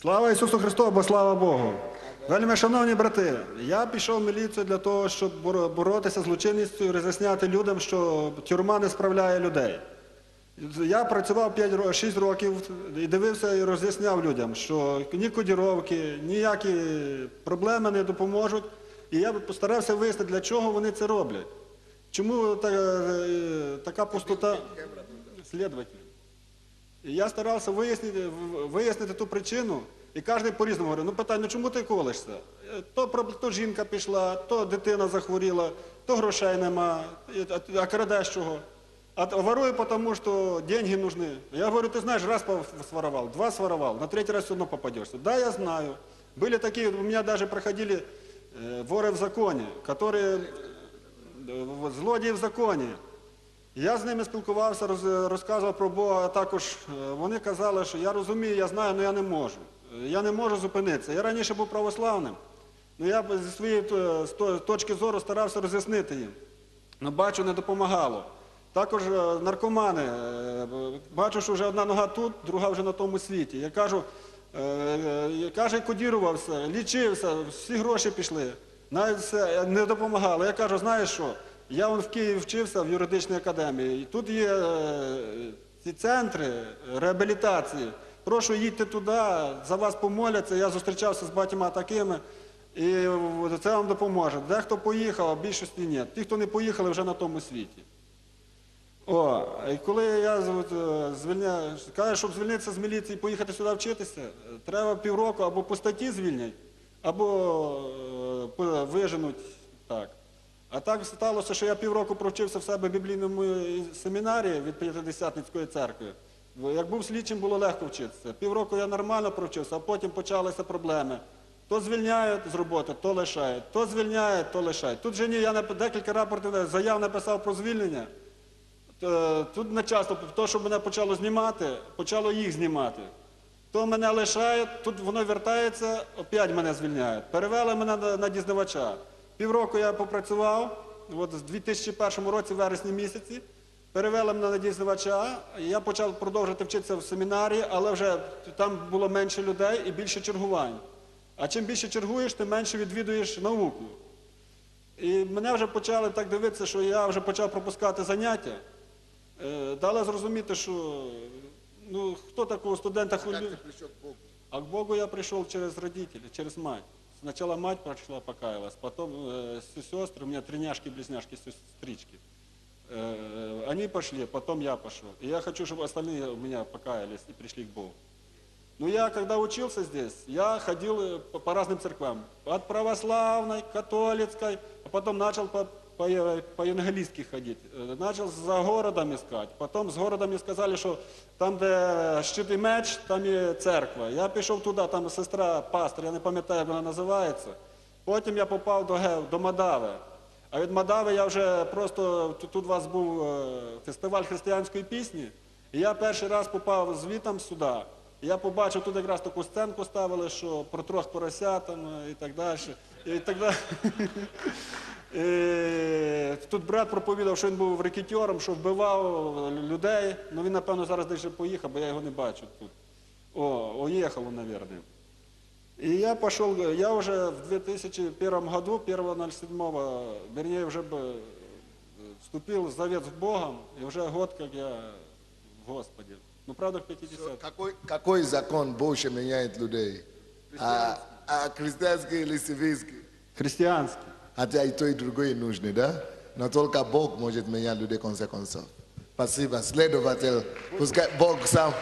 Слава Ісусу Христу, бо слава Богу! Вельми шановні брати, я пішов в міліцію для того, щоб боротися з злочинністю і роз'ясняти людям, що тюрма не справляє людей. Я працював 6 років і дивився і роз'ясняв людям, що ні кодіровки, ніякі проблеми не допоможуть. І я постарався вияснити, для чого вони це роблять. Чому така пустота слідувателів. І я старався вияснити ту причину, і кожен по-різному говорив, ну питання, ну чому ти колешся? То жінка пішла, то дитина захворіла, то грошей нема, а крадеш чого? А ворую, тому що деньги нужны. Я говорю, ты знаешь, раз своровал, 2 своровал, на 3-й раз все равно попадешься. Да, я знаю. Были такие, у меня даже проходили воры в законе, которые, злодії в законі. Я з ними спілкувався, розказував про Бога, а також вони казали, що я розумію, я знаю, але я не можу. Я не можу зупинитися. Я раніше був православним, але я зі своєї точки зору старався роз'яснити їм. Але бачу, не допомагало. Також наркомани. Бачу, що вже одна нога тут, друга вже на тому світі. Я кажу, кодірувався, лічився, всі гроші пішли. Навіть все не допомагало. Я кажу, знаєш що? Я в Києві вчився в юридичній академії. І тут є ці центри реабілітації. Прошу, їдьте туди, за вас помоляться. Я зустрічався з багатьма такими, і це вам допоможе. Дехто поїхав, а більшості ні. Ті, хто не поїхали, вже на тому світі. І коли я кажу, щоб звільнитися з міліції і поїхати сюди вчитися, треба півроку або по статті звільнять, або виженуть так. А так сталося, що я півроку провчився в себе в біблійному семінарі від П'ятидесятницької церкви. Як був слідчим, було легко вчитися. Півроку я нормально провчився, а потім почалися проблеми. То звільняють з роботи, то лишають, то звільняють, то лишають. Тут же ні, я декілька рапортів, заяв написав про звільнення. Тут начальство, то, що мене почало знімати, почало їх знімати. То мене лишають, тут воно вертається, опять мене звільняють. Перевели мене на дізнавача. Півроку я попрацював, в 2001 році, в вересні місяці, перевели мене на дізнавача, і я почав продовжувати вчитися в семінарі, але вже там було менше людей і більше чергувань. А чим більше чергуєш, тим менше відвідуєш науку. І мене вже почали так дивитися, що я вже почав пропускати заняття. Дали зрозуміти, що хто такого студента хвилює. Как ты пришел к Богу? А к Богу я пришел через родителей, через мать. Сначала мать пришла, покаялась, потом сестры, у меня 3 няшки-близняшки, сестрички. Они пошли, потом я пошел. И я хочу, чтобы остальные у меня покаялись и пришли к Богу. Но я, когда учился здесь, я ходил по разным церквам. От православной, католицкой, а потом начал по евангелистски ходить. Начал за городом искать. Потом с городом мне сказали, что там, де щит і меч, там є церква. Я пішов туди, там сестра, пастор, я не пам'ятаю, як вона називається. Потім я попав до Мадави. А від Мадави я вже просто, тут у вас був фестиваль християнської пісні, і я перший раз попав звітом сюди. І я побачив, тут якраз таку сценку ставили, що про 3 поросят і так далі. Тут брат проповідав, що він був рекетьором, що вбивав людей. Ну він, напевно, зараз десь поїхав, бо я його не бачу тут. Уїхав, мабуть. И я пошел, я уже в 2001 году, 1.07, вернее, уже вступил в завет с Богом, и уже год, как я в Господе. Ну, правда, в 50. Какой закон больше меняет людей? Христианский или сивийский? Христианский. Хотя и то, и другое нужно, да? Но только Бог может менять людей в конце концов. Спасибо. Следователь, пускай Бог сам.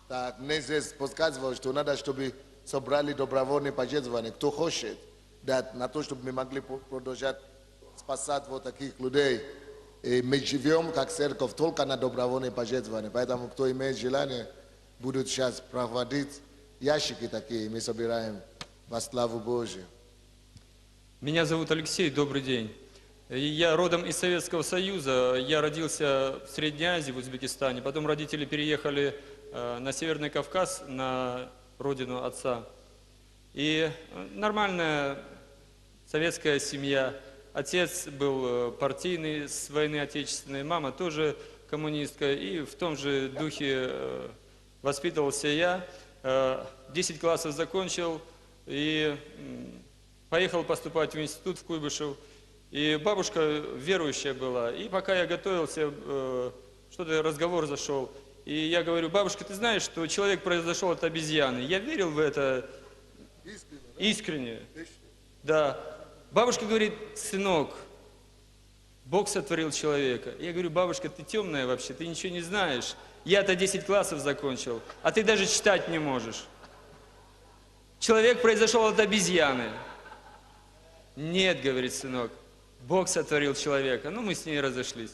Так, мне здесь подсказывал, что надо, чтобы собрали добровольные пожертвования, кто хочет, да, на то, чтобы мы могли продолжать спасать вот таких людей. И мы живем как церковь только на добровольные пожертвования, поэтому кто имеет желание, будут сейчас проводить ящики такие, мы собираем во славу Божию. Меня зовут Алексей, добрый день. Я родом из Советского Союза, я родился в Средней Азии, в Узбекистане, потом родители переехали на Северный Кавказ, на родину отца. И нормальная советская семья, отец был партийный с войны отечественной, мама тоже коммунистка, и в том же духе воспитывался я. 10 классов закончил и поехал поступать в институт в Куйбышев. И бабушка верующая была. И пока я готовился, что-то разговор зашел. И я говорю: бабушка, ты знаешь, что человек произошел от обезьяны? Я верил в это искренне. Да. Бабушка говорит: сынок, Бог сотворил человека. Я говорю: бабушка, ты темная вообще, ты ничего не знаешь. Я-то 10 классов закончил, а ты даже читать не можешь. Человек произошел от обезьяны. Нет, говорит сынок, Бог сотворил человека. Ну, мы с ней разошлись.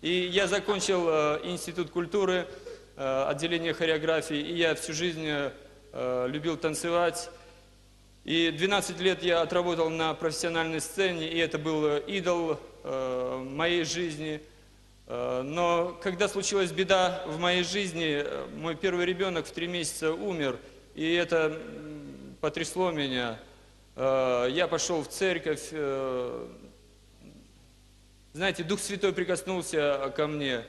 И я закончил институт культуры, отделение хореографии, и я всю жизнь любил танцевать. И 12 лет я отработал на профессиональной сцене, и это был идол моей жизни. Но когда случилась беда в моей жизни, мой первый ребенок в 3 месяца умер, и это потрясло меня. Я пошел в церковь, знаете, Дух Святой прикоснулся ко мне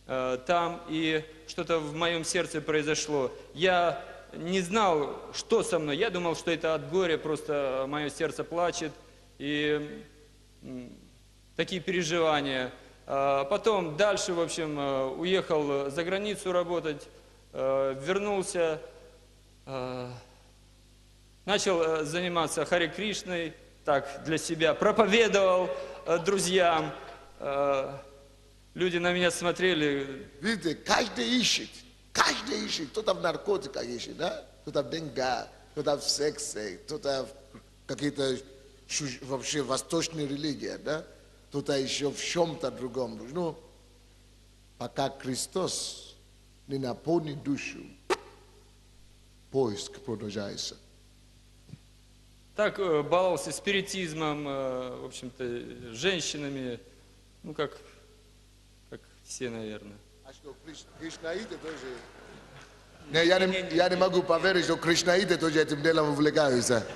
там, и что-то в моем сердце произошло. Я не знал, что со мной, я думал, что это от горя, просто мое сердце плачет, и такие переживания. Потом дальше, в общем, уехал за границу работать, вернулся, начал заниматься Харе Кришной, так, для себя, проповедовал друзьям. Люди на меня смотрели. Видите, каждый ищет. Кто-то в наркотиках ищет, да? Кто-то в деньгах, кто-то в сексе, кто-то в какие-то вообще восточные религии, да? Кто-то еще в чем-то другом. Ну, пока Христос не наполнит душу, поиск продолжается. Так баловался спиритизмом, в общем-то, женщинами, ну, как все, наверное. А что, кришнаиты тоже? Не, я не могу поверить, что кришнаиты тоже этим делом увлекаются.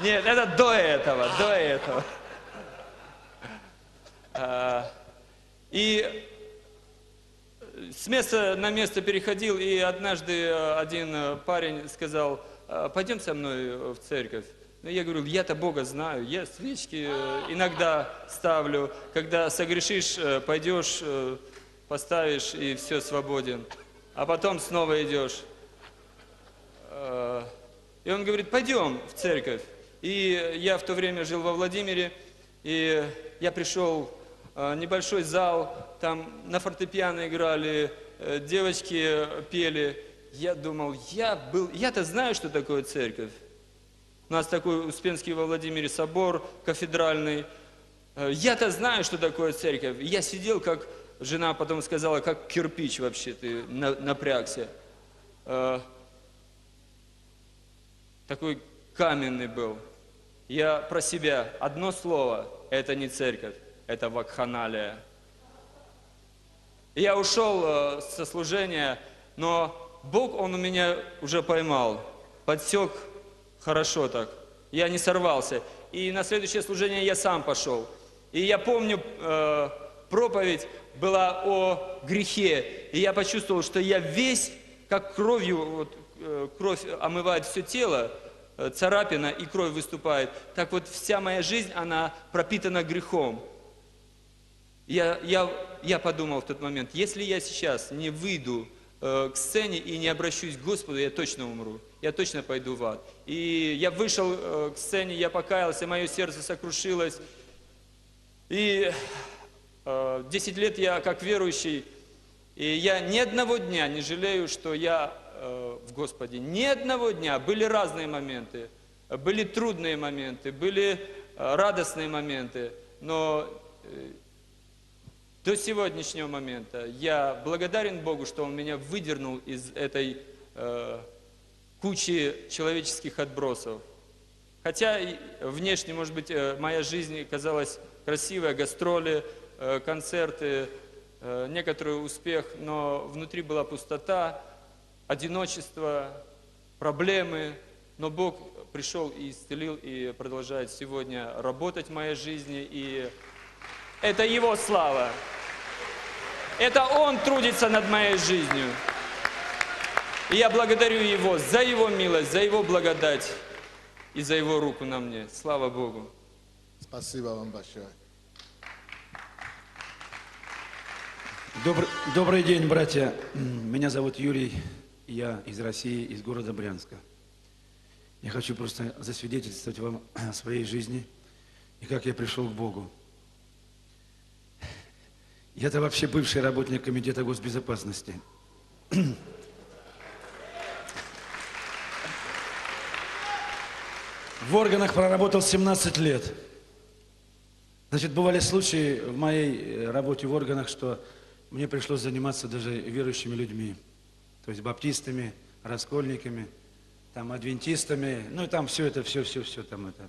Нет, это до этого. И с места на место переходил, и однажды один парень сказал: пойдем со мной в церковь. Ну, я говорю: я-то Бога знаю, я свечки иногда ставлю, когда согрешишь, пойдешь, поставишь, и все, свободен. А потом снова идешь. И он говорит: пойдем в церковь. И я в то время жил во Владимире, и я пришел, небольшой зал, там на фортепиано играли, девочки пели. Я думал, я-то знаю, что такое церковь. У нас такой Успенский во Владимире собор кафедральный. Я-то знаю, что такое церковь. Я сидел, как жена потом сказала, как кирпич вообще, ты напрягся. Такой каменный был. Я про себя. Одно слово, это не церковь, это вакханалия. Я ушел со служения, но Бог, Он у меня уже поймал, подсек хорошо так. Я не сорвался. И на следующее служение я сам пошел. И я помню, проповедь была о грехе. И я почувствовал, что я весь, как кровью, вот, кровь омывает все тело, царапина и кровь выступает. Так вот вся моя жизнь, она пропитана грехом. Я подумал в тот момент, если я сейчас не выйду к сцене и не обращусь к Господу, я точно умру, я точно пойду в ад. И я вышел к сцене, я покаялся, мое сердце сокрушилось. И 10 лет я как верующий, и я ни одного дня не жалею, что я в Господе. Ни одного дня. Были разные моменты, были трудные моменты, были радостные моменты, но до сегодняшнего момента я благодарен Богу, что Он меня выдернул из этой кучи человеческих отбросов. Хотя внешне, может быть, моя жизнь казалась красивой, гастроли, концерты, некоторый успех, но внутри была пустота, одиночество, проблемы. Но Бог пришел и исцелил, и продолжает сегодня работать в моей жизни. И это Его слава. Это Он трудится над моей жизнью. И я благодарю Его за Его милость, за Его благодать и за Его руку на мне. Слава Богу. Спасибо вам большое. Добрый день, братья. Меня зовут Юрий, я из России, из города Брянска. Я хочу просто засвидетельствовать вам о своей жизни и как я пришел к Богу. Я-то вообще бывший работник Комитета госбезопасности. В органах проработал 17 лет. Значит, бывали случаи в моей работе в органах, что мне пришлось заниматься даже верующими людьми. То есть баптистами, раскольниками, там, адвентистами. Ну и там все это, все там это.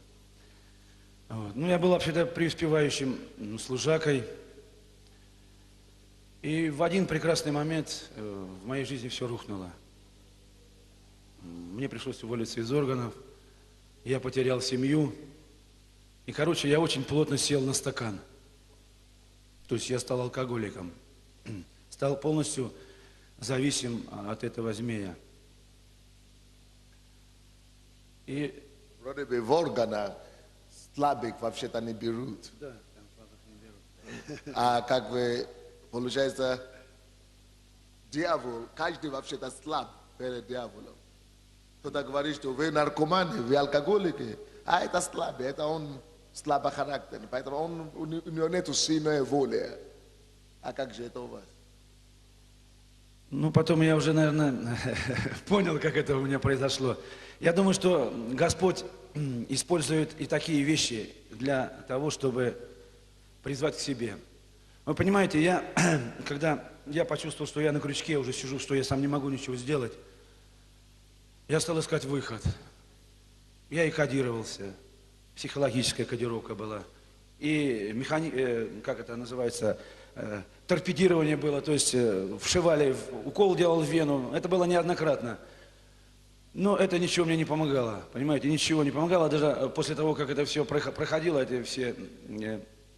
Вот. Ну, я был вообще-то преуспевающим служакой. И в один прекрасный момент в моей жизни все рухнуло. Мне пришлось уволиться из органов. Я потерял семью. И, короче, я очень плотно сел на стакан. То есть я стал алкоголиком. Стал полностью зависим от этого змея. И... Вроде бы в органах слабых вообще-то не берут. Да, там слабых не берут. А как бы, получается, дьявол, каждый вообще-то слаб перед дьяволом. Кто-то говорит, что вы наркоманы, вы алкоголики, а это слабый, это он слабохарактерный, поэтому у него нет сильной воли. А как же это у вас? Ну, потом я уже, наверное, понял, как это у меня произошло. Я думаю, что Господь использует и такие вещи для того, чтобы призвать к себе. Вы понимаете, когда я почувствовал, что я на крючке уже сижу, что я сам не могу ничего сделать, я стал искать выход. Я и кодировался, психологическая кодировка была, и как это называется, торпедирование было, то есть вшивали, укол делал в вену, это было неоднократно. Но это ничего мне не помогало, понимаете, ничего не помогало, даже после того, как это все проходило, эти все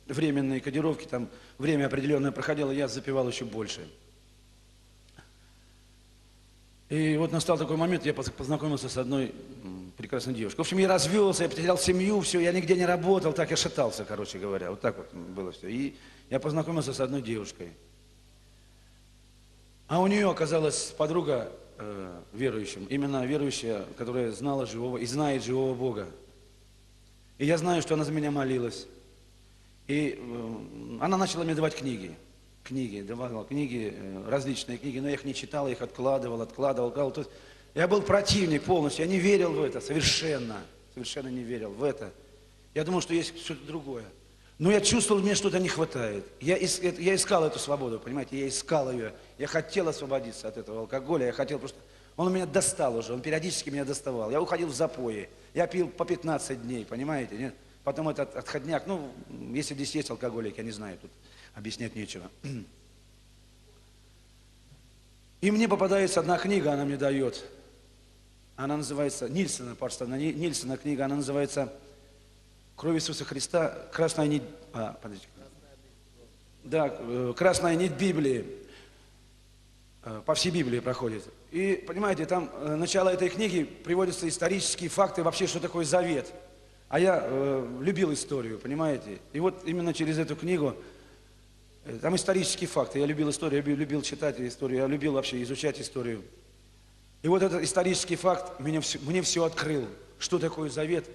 временные кодировки, там время определенное проходило, я запивал еще больше. И вот настал такой момент, я познакомился с одной прекрасной девушкой. В общем, я развелся, я потерял семью, все, я нигде не работал, так я шатался, короче говоря, вот так вот было все. И я познакомился с одной девушкой. А у нее оказалась подруга верующим, именно верующая, которая знала живого и знает живого Бога. И я знаю, что она за меня молилась. И она начала мне давать книги, давала книги, различные книги, но я их не читал, я их откладывал. То есть я был противник полностью, я не верил в это, совершенно не верил в это. Я думал, что есть что-то другое. Но я чувствовал, мне что-то не хватает. Я искал эту свободу, понимаете, я искал ее. Я хотел освободиться от этого алкоголя, я хотел просто... Он меня достал уже, он периодически меня доставал. Я уходил в запои, я пил по 15 дней, понимаете, нет? Потом этот отходняк, ну, если здесь есть алкоголик, я не знаю, тут объяснять нечего. И мне попадается одна книга, она мне дает. Она называется, Нильсона книга, она называется «Кровь Иисуса Христа. Красная нить». Подождите. Да, «Красная нить Библии». По всей Библии проходит. И, понимаете, там начало этой книги приводятся исторические факты, вообще, что такое завет. А я любил историю, понимаете? И вот именно через эту книгу, там исторические факты, я любил историю, я любил читать историю, я любил вообще изучать историю. И вот этот исторический факт мне все открыл, что такое завет,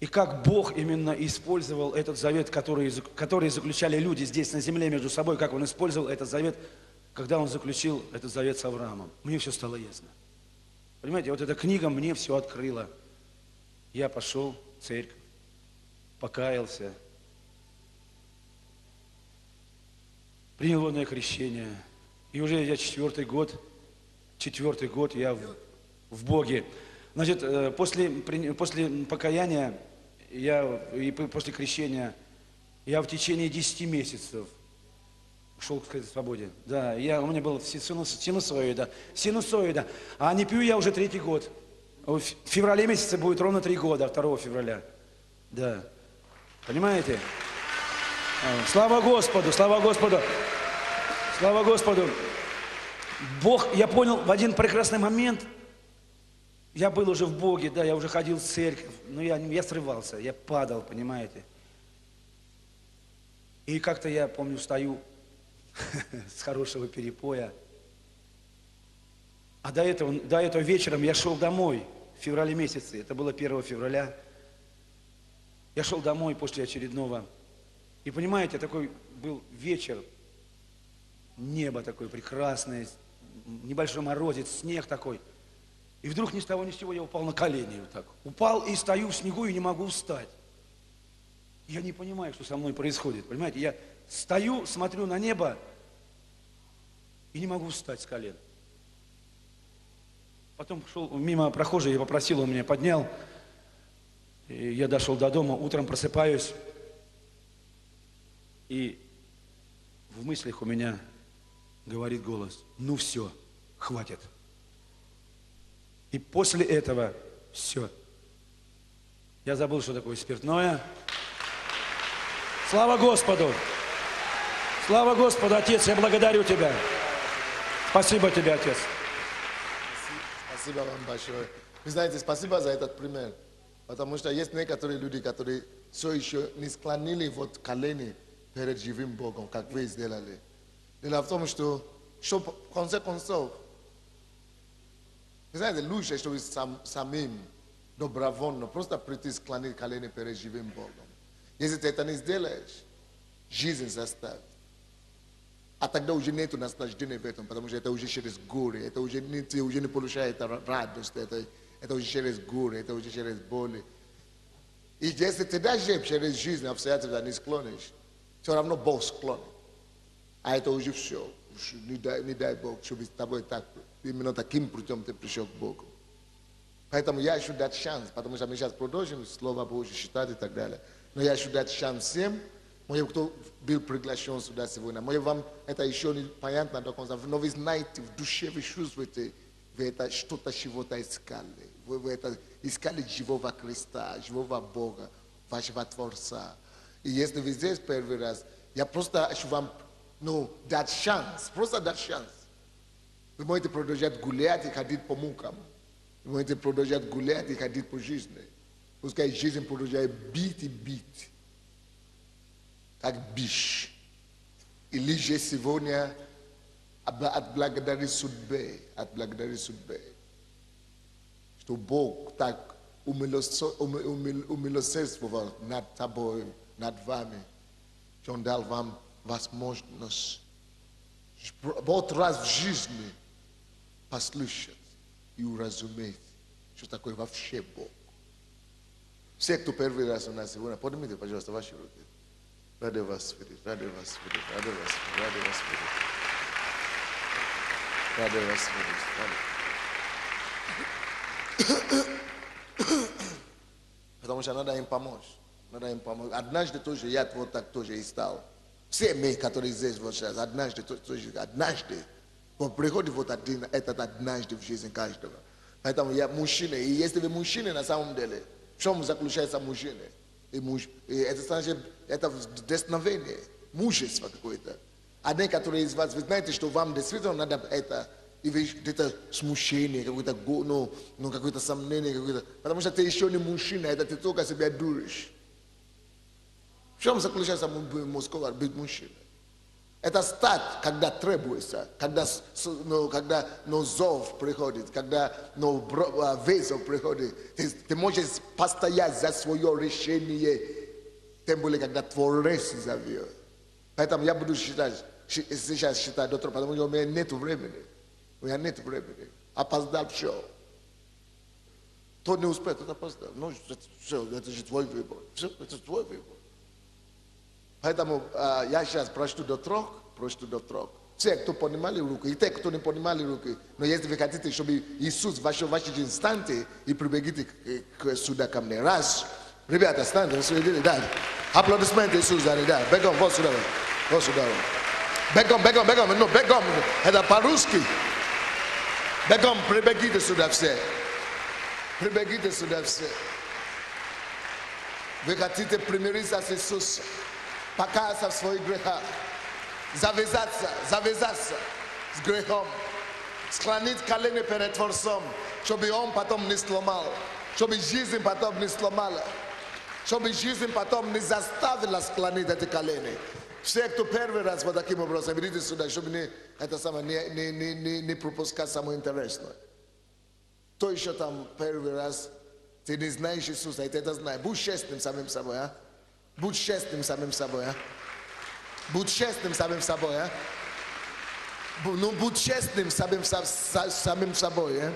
и как Бог именно использовал этот завет, который заключали люди здесь на земле между собой, как Он использовал этот завет, когда Он заключил этот завет с Авраамом. Мне все стало ясно. Понимаете, вот эта книга мне все открыла. Я пошел в церковь, покаялся, принял водное крещение. И уже я четвертый год я в Боге. Значит, после покаяния и после крещения я в течение 10 месяцев шел к этой свободе. Да, у меня была синусоида. А не пью я уже 3-й год. В феврале месяце будет ровно 3 года, 2 февраля. Да. Понимаете? Слава Господу, слава Господу. Слава Господу. Бог, я понял в один прекрасный момент, я был уже в Боге, да, я уже ходил в церковь, но я срывался, я падал, понимаете. И как-то я, помню, встаю с хорошего перепоя. А до этого вечером я шел домой в феврале месяце, это было 1 февраля. Я шел домой после очередного. И понимаете, такой был вечер, небо такое прекрасное, небольшой морозец, снег такой. И вдруг ни с того ни с сего я упал на колени вот так. Упал и стою в снегу и не могу встать. Я не понимаю, что со мной происходит, понимаете? Я стою, смотрю на небо и не могу встать с колен. Потом шел мимо прохожий, я попросил, он меня поднял. И я дошел до дома, утром просыпаюсь. И в мыслях у меня говорит голос: ну все, хватит. И после этого все. Я забыл, что такое спиртное. Слава Господу! Слава Господу, Отец, я благодарю Тебя. Спасибо Тебе, Отец. Спасибо вам большое. Вы знаете, спасибо за этот пример. Потому что есть некоторые люди, которые все еще не склонили вот колени перед живым Богом, как вы сделали. Дело в том, что в конце концов, вы знаете, лучше, чтобы самим добровольно просто прийти склонить колени перед живым Богом. Если ты это не сделаешь, жизнь заставит. А тогда уже нет наслаждения в этом, потому что это уже через горе, это уже не получает радость, это уже через горе, это уже через боли. И если ты даже через жизнь обстоятельства не склонишь, все равно Бог склонит. А это уже все. Не дай Бог, чтобы с тобой так, именно таким путем ты пришел к Богу. Поэтому я ищу дать шанс, потому что мы сейчас продолжим Слово Божье читать и так далее. Но я ищу дать шанс всем, кто был приглашен сюда сегодня. Может, вам это еще не понятно до конца, но вы знаете, в душе вы чувствуете, вы это что-то чего-то искали. Вы это искали живого Христа, живого Бога, вашего Творца. И если вы здесь первый раз, я просто хочу вам дать шанс, просто дать шанс. Вы можете продолжать гулять и ходить по мукам. Вы можете продолжать гулять и ходить по жизни. Пускай жизнь продолжает бить и бить. Как бич. Или же сегодня отблагодарить судьбе, что Бог так умилосердствовал над тобой, над вами, что Он дал вам возможность вот раз в жизни послушать и уразуметь, что такое вообще Бог. Все, кто первый раз у нас сегодня, поднимите, пожалуйста, ваши руки. Рады вас видеть, рады вас видеть, рады вас видеть, рады вас видеть. Рады вас видеть. Потому что надо им помочь. Надо им помочь. Однажды тоже я вот так тоже и стал. Все мы, которые здесь вот сейчас, однажды вот приходит вот один, этот однажды в жизни каждого. Поэтому я мужчина. И если вы мужчины на самом деле, в чем заключается мужчина? И это значит, это вдохновение, мужество какое-то. А некоторые из вас, вы знаете, что вам действительно надо это, и вы где-то смущение, какое-то какое-то сомнение, какое-то, потому что ты еще не мужчина, это ты только себя дуришь. В чем заключается мужского быть мужчиной? Это стать, когда требуется, когда зов приходит, когда вызов приходит. Ты можешь постоять за свое решение, тем более, когда Творец зовет. Поэтому я буду сейчас считать, доктор, потому что у меня нет времени. Опоздал все. Тот не успел, тот опоздал. Ну, все, это же твой выбор. Все, это твой выбор. Поэтому я сейчас прочту до 3. Все, кто поднимали руки, и те, кто не поднимали руки, но если вы хотите, чтобы Иисус вошел в ваши инстанты, и прибегите сюда ко мне. Раз. Ребята, станьте, да. Аплодисменты Иисусу, да. Бегом, вот сюда. Бегом. Ну, бегом. Это по-русски. Бегом, прибегите сюда все. Прибегите сюда все. Вы хотите примириться с Иисусом, покаяться в своих грехах, завязаться с грехом, склонить колени перед Творцом, чтобы Он потом не сломал, чтобы жизнь потом не сломала, чтобы жизнь потом не заставила склонить эти колени. Все, кто первый раз вот таким образом, идите сюда, чтобы не пропускать самое интересное. Кто еще там первый раз, ты не знаешь Иисуса, и ты это знаешь. Будь честным самим собой, а? Будь честным самим собой, а? Будь честным самим собой, а? Ну, будь честным самим собой, а?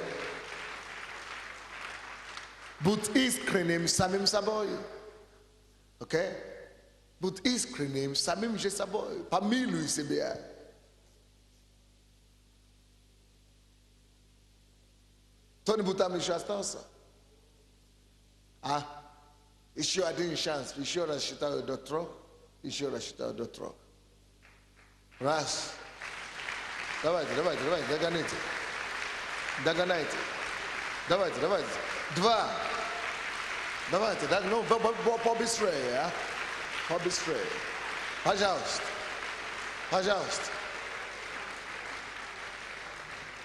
Будь искренним самим собой. Окей? Будь искренним самим же собой. Помилуй себя. Кто-нибудь там еще остался? А? Еще один шанс. Еще раз считаю до 3. Еще раз считаю до 3. Раз. Давайте, догоните. Догонайте. Давайте. 2. Давайте, ну, побыстрее, а? Побыстрее. Пожалуйста.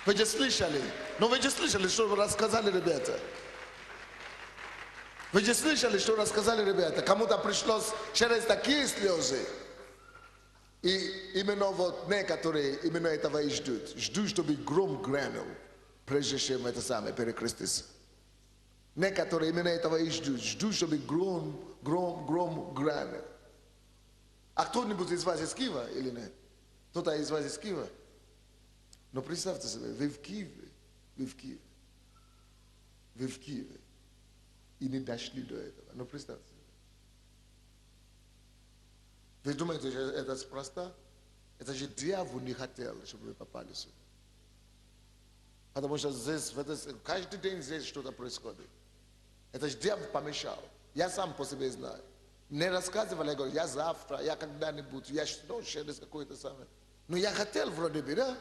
Вы же слышали? Ну, вы же слышали, что рассказали ребята? Вы же слышали, что рассказали ребята? Кому-то пришлось через такие слезы. И именно вот некоторые именно этого и ждут. Ждут, чтобы гром грянул, прежде чем это самое перекреститься. Некоторые именно этого и ждут. Ждут, чтобы гром грянул. А кто-нибудь из вас из Киева или нет? Кто-то из вас из Киева? Но представьте себе, вы в Киеве. И не дошли до этого. Но представьте себе. Вы думаете, что это спроста? Это же дьявол не хотел, чтобы вы попали сюда. Потому что здесь, каждый день здесь что-то происходит. Это же дьявол помешал. Я сам по себе знаю. Не рассказывал, я говорю, я завтра, я когда-нибудь, я что, через какое-то самое. Но я хотел вроде бы, да?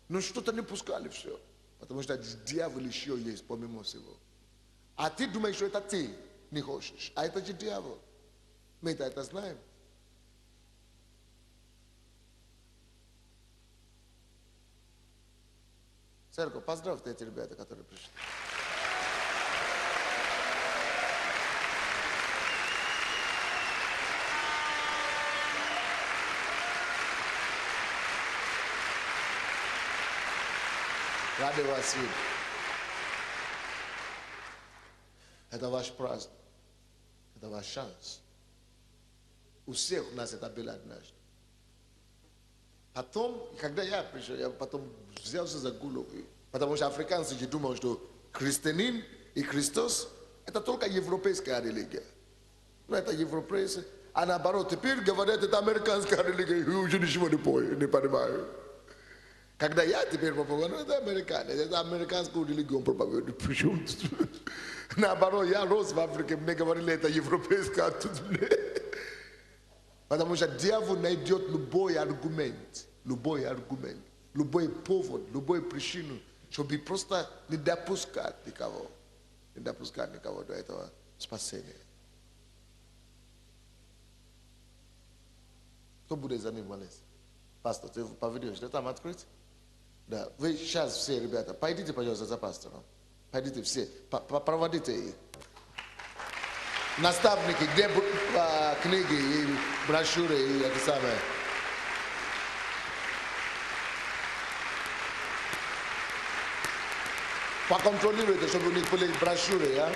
Но что-то не пускали все. Потому что дьявол еще есть помимо всего. А ты думаешь, что это ты не хочешь. А это же дьявол. Мы-то это знаем. Церковь, поздравьте эти ребята, которые пришли. Рады вас видеть. Это ваш праздник. Это ваш шанс. У всех у нас это было однажды. Потом, когда я пришел, я потом взялся за голову. Потому что африканцы же думают, что христианин и Христос это только европейская религия. Ну, это европейцы. А наоборот, теперь говорят, это американская религия. Я уже ничего не понимаю. Когда я теперь проповедую, ну, это американец, это американскую религию проповедую. Причем наоборот, я рос в Африке, мне говорили, это европейская, а тут мне. Потому что дьявол найдет любой аргумент, любой повод, любую причину, чтобы просто не допускать никого до этого спасения. Кто будет за ним молиться? Пастор, ты поведешь, ты там открыть? Да, вы сейчас все, ребята, пойдите, пожалуйста, за пастором. Пойдите все, проводите их. Наставники, где книги и брошюры и это самое. Поконтролируйте, чтобы у них были брошюры, а?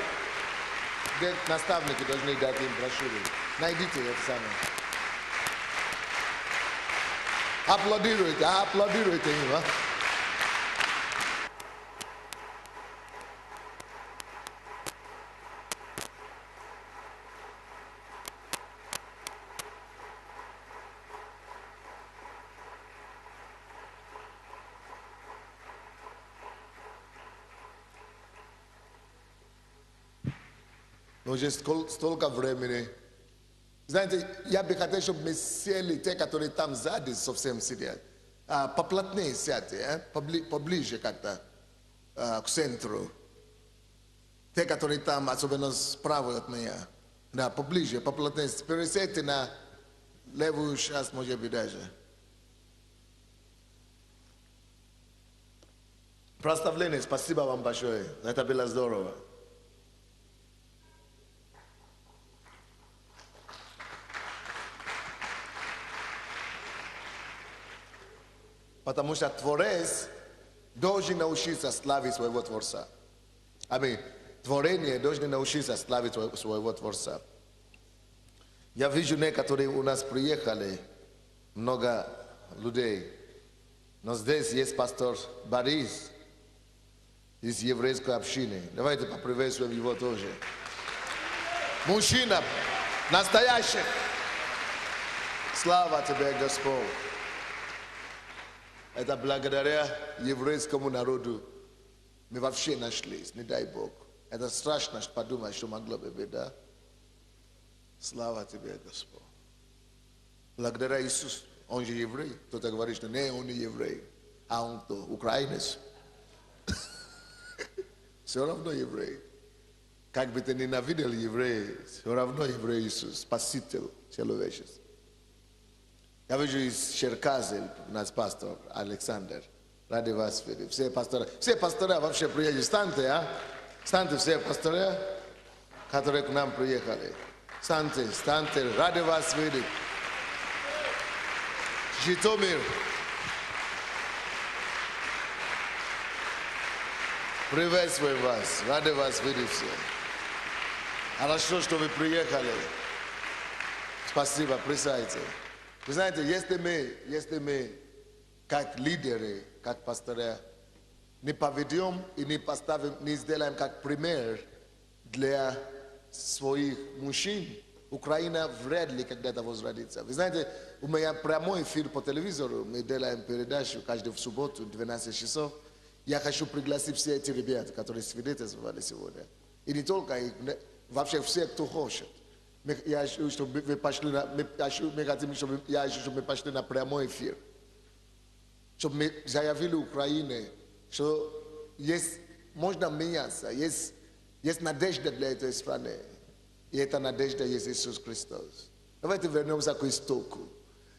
Где наставники должны дать им брошюры. Найдите это самое. Аплодируйте им, а? Но уже столько времени. Знаете, я бы хотел, чтобы мы сели, те, которые там сзади совсем сидят, поплотнее сядьте, поближе как-то к центру. те, которые там, особенно справа от меня, да, поближе, поплотнее, пересядьте на левую часть, может быть, даже. Прославление, спасибо вам большое, это было здорово. Потому что Творец должен научиться славить своего Творца. Творение должно научиться славить своего Творца. Я вижу некоторые у нас приехали, много людей. Но здесь есть пастор Борис из еврейской общины. Давайте поприветствуем его тоже. Мужчина, настоящий. Слава тебе, Господь. Это благодаря еврейскому народу мы вообще нашлись, не дай Бог. Это страшно подумать, что могло бы быть, да? Слава тебе, Господь. Благодаря Иисусу, он же еврей. Кто-то говорит, что не, он не еврей, а он кто? Украинец. Все равно еврей. Как бы ты ненавидел евреев, все равно еврей Иисус, спаситель человечества. Я вижу из Черказы у нас пастор Александр. Рады вас видеть. Все пастора вообще приехали. Станьте, а? Станьте все пастора, которые к нам приехали. Станьте, рады вас видеть. Житомир. Приветствую вас. Рады вас видеть все. Хорошо, что вы приехали. Спасибо, присядьте. Вы знаете, если мы как лидеры, как пастора, не поведем и не поставим, не сделаем как пример для своих мужчин, Украина вряд ли когда-то возродится. Вы знаете, у меня прямой эфир по телевизору, мы делаем передачу каждую субботу, 12 часов. Я хочу пригласить все эти ребят, которые свидетельствовали сегодня. И не только их, вообще все, кто хочет. Я хочу, чтобы вы пошли мы пошли на прямой эфир. Чтобы мы заявили Украине, что можно меняться, есть надежда для этой страны. И эта надежда есть Иисус Христос. Давайте вернемся к истоку.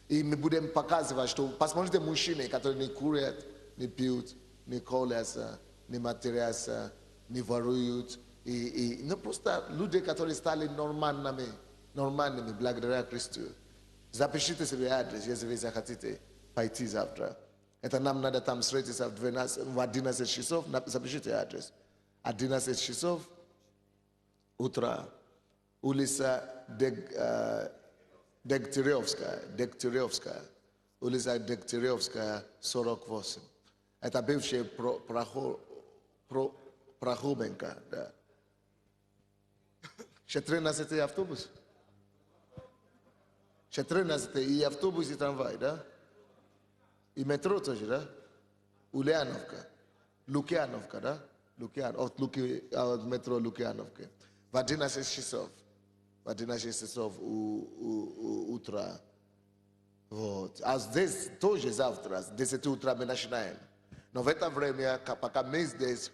И мы будем показывать, что посмотрите мужчины, которые не курят, не пьют, не колятся, не матерятся, не воруют. Ну просто люди, которые стали нормальными благодаря Христу. Запишите себе адрес, если вы захотите пойти завтра. Это нам надо там встретиться в 11 часов. Запишите адрес. 11 часов утра. Улица Дегтяревская. Улица Дегтяревская, 48. Это бывшая Прохубенко, да. 14 автобус. 14 и автобус, и трамвай, да? И метро тоже, да? Лукьяновка, да? От метро Лукьяновка. В 11 часов. В 11 часов утра. Вот. А здесь тоже завтра, с 10 утра мы начинаем. Но в это время, пока мы здесь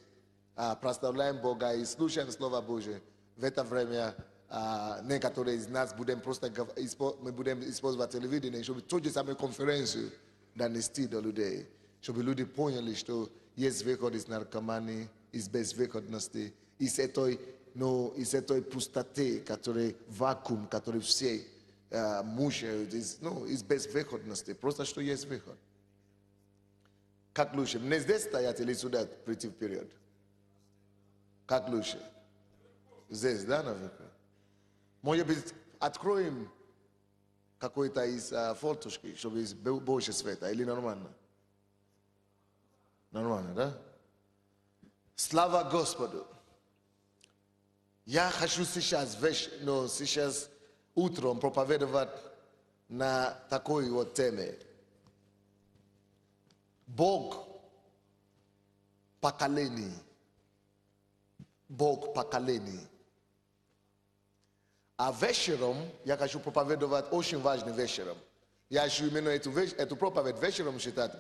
прославляем Бога и слушаем Слово Божие, в это время некоторые из нас будем использовать телевидение, чтобы ту же самую конференцию донести до людей, чтобы люди поняли, что есть выход из наркомании, из безвыходности, из этой пустоты, вакуум, который все мучают, из безвыходности, просто что есть выход. Как лучше? Мне здесь стоять или сюда прийти вперед? Как лучше? Здесь, да, наверное? Может быть, откроем какой-то из форточки, чтобы был больше света, или нормально? Нормально, да? Слава Господу! Я хочу сейчас утром проповедовать на такой вот теме. Бог поколений. Бог поколений. А вечером я хочу проповедовать очень важным вечером. Я хочу именно эту проповедь вечером читать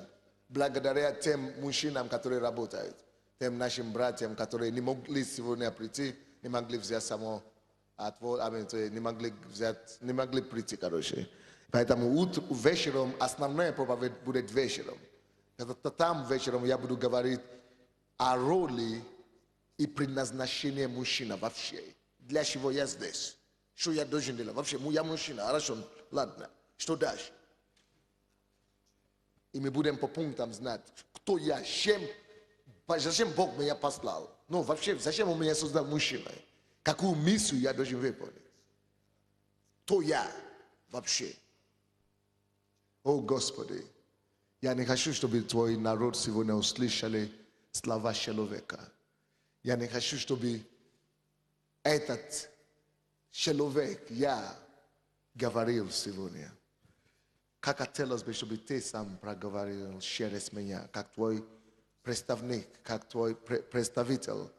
благодаря тем мужчинам, которые работают. тем нашим братьям, которые не могли сегодня прийти, не могли взять само отвод, не могли прийти, короче. Поэтому вечером, основная проповедь будет вечером. Там вечером я буду говорить о роли и предназначении мужчины вообще. Для чего я здесь? Что я должен делать? Вообще, я мужчина, хорошо, ладно. Что дальше? И мы будем по пунктам знать, кто я, зачем Бог меня послал. Ну, вообще, зачем Он меня создал мужчиной? Какую миссию я должен выполнить? Кто я вообще? О, Господи, я не хочу, чтобы Твой народ сегодня услышали слова человека. Я не хочу, чтобы этот человек, я, говорил сегодня. Как хотелось бы, чтобы Ты сам проговорил через меня, как Твой представник, как Твой представитель,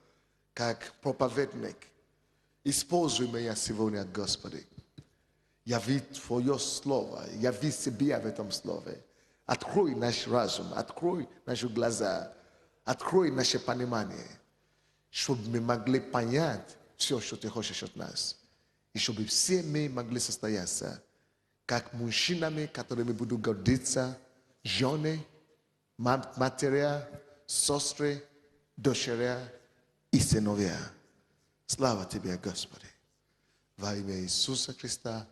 как проповедник. Используй меня сегодня, Господи. Яви Твое Слово, яви себя в этом Слове. Открой наш разум, открой наши глаза, открой наше понимание, чтобы мы могли понять все, что Ты хочешь от нас. И чтобы все мы могли состояться как мужчинами, которыми будут гордиться, жены, матеря, сестры, дочеря и сыновья. Слава Тебе, Господи. Во имя Иисуса Христа.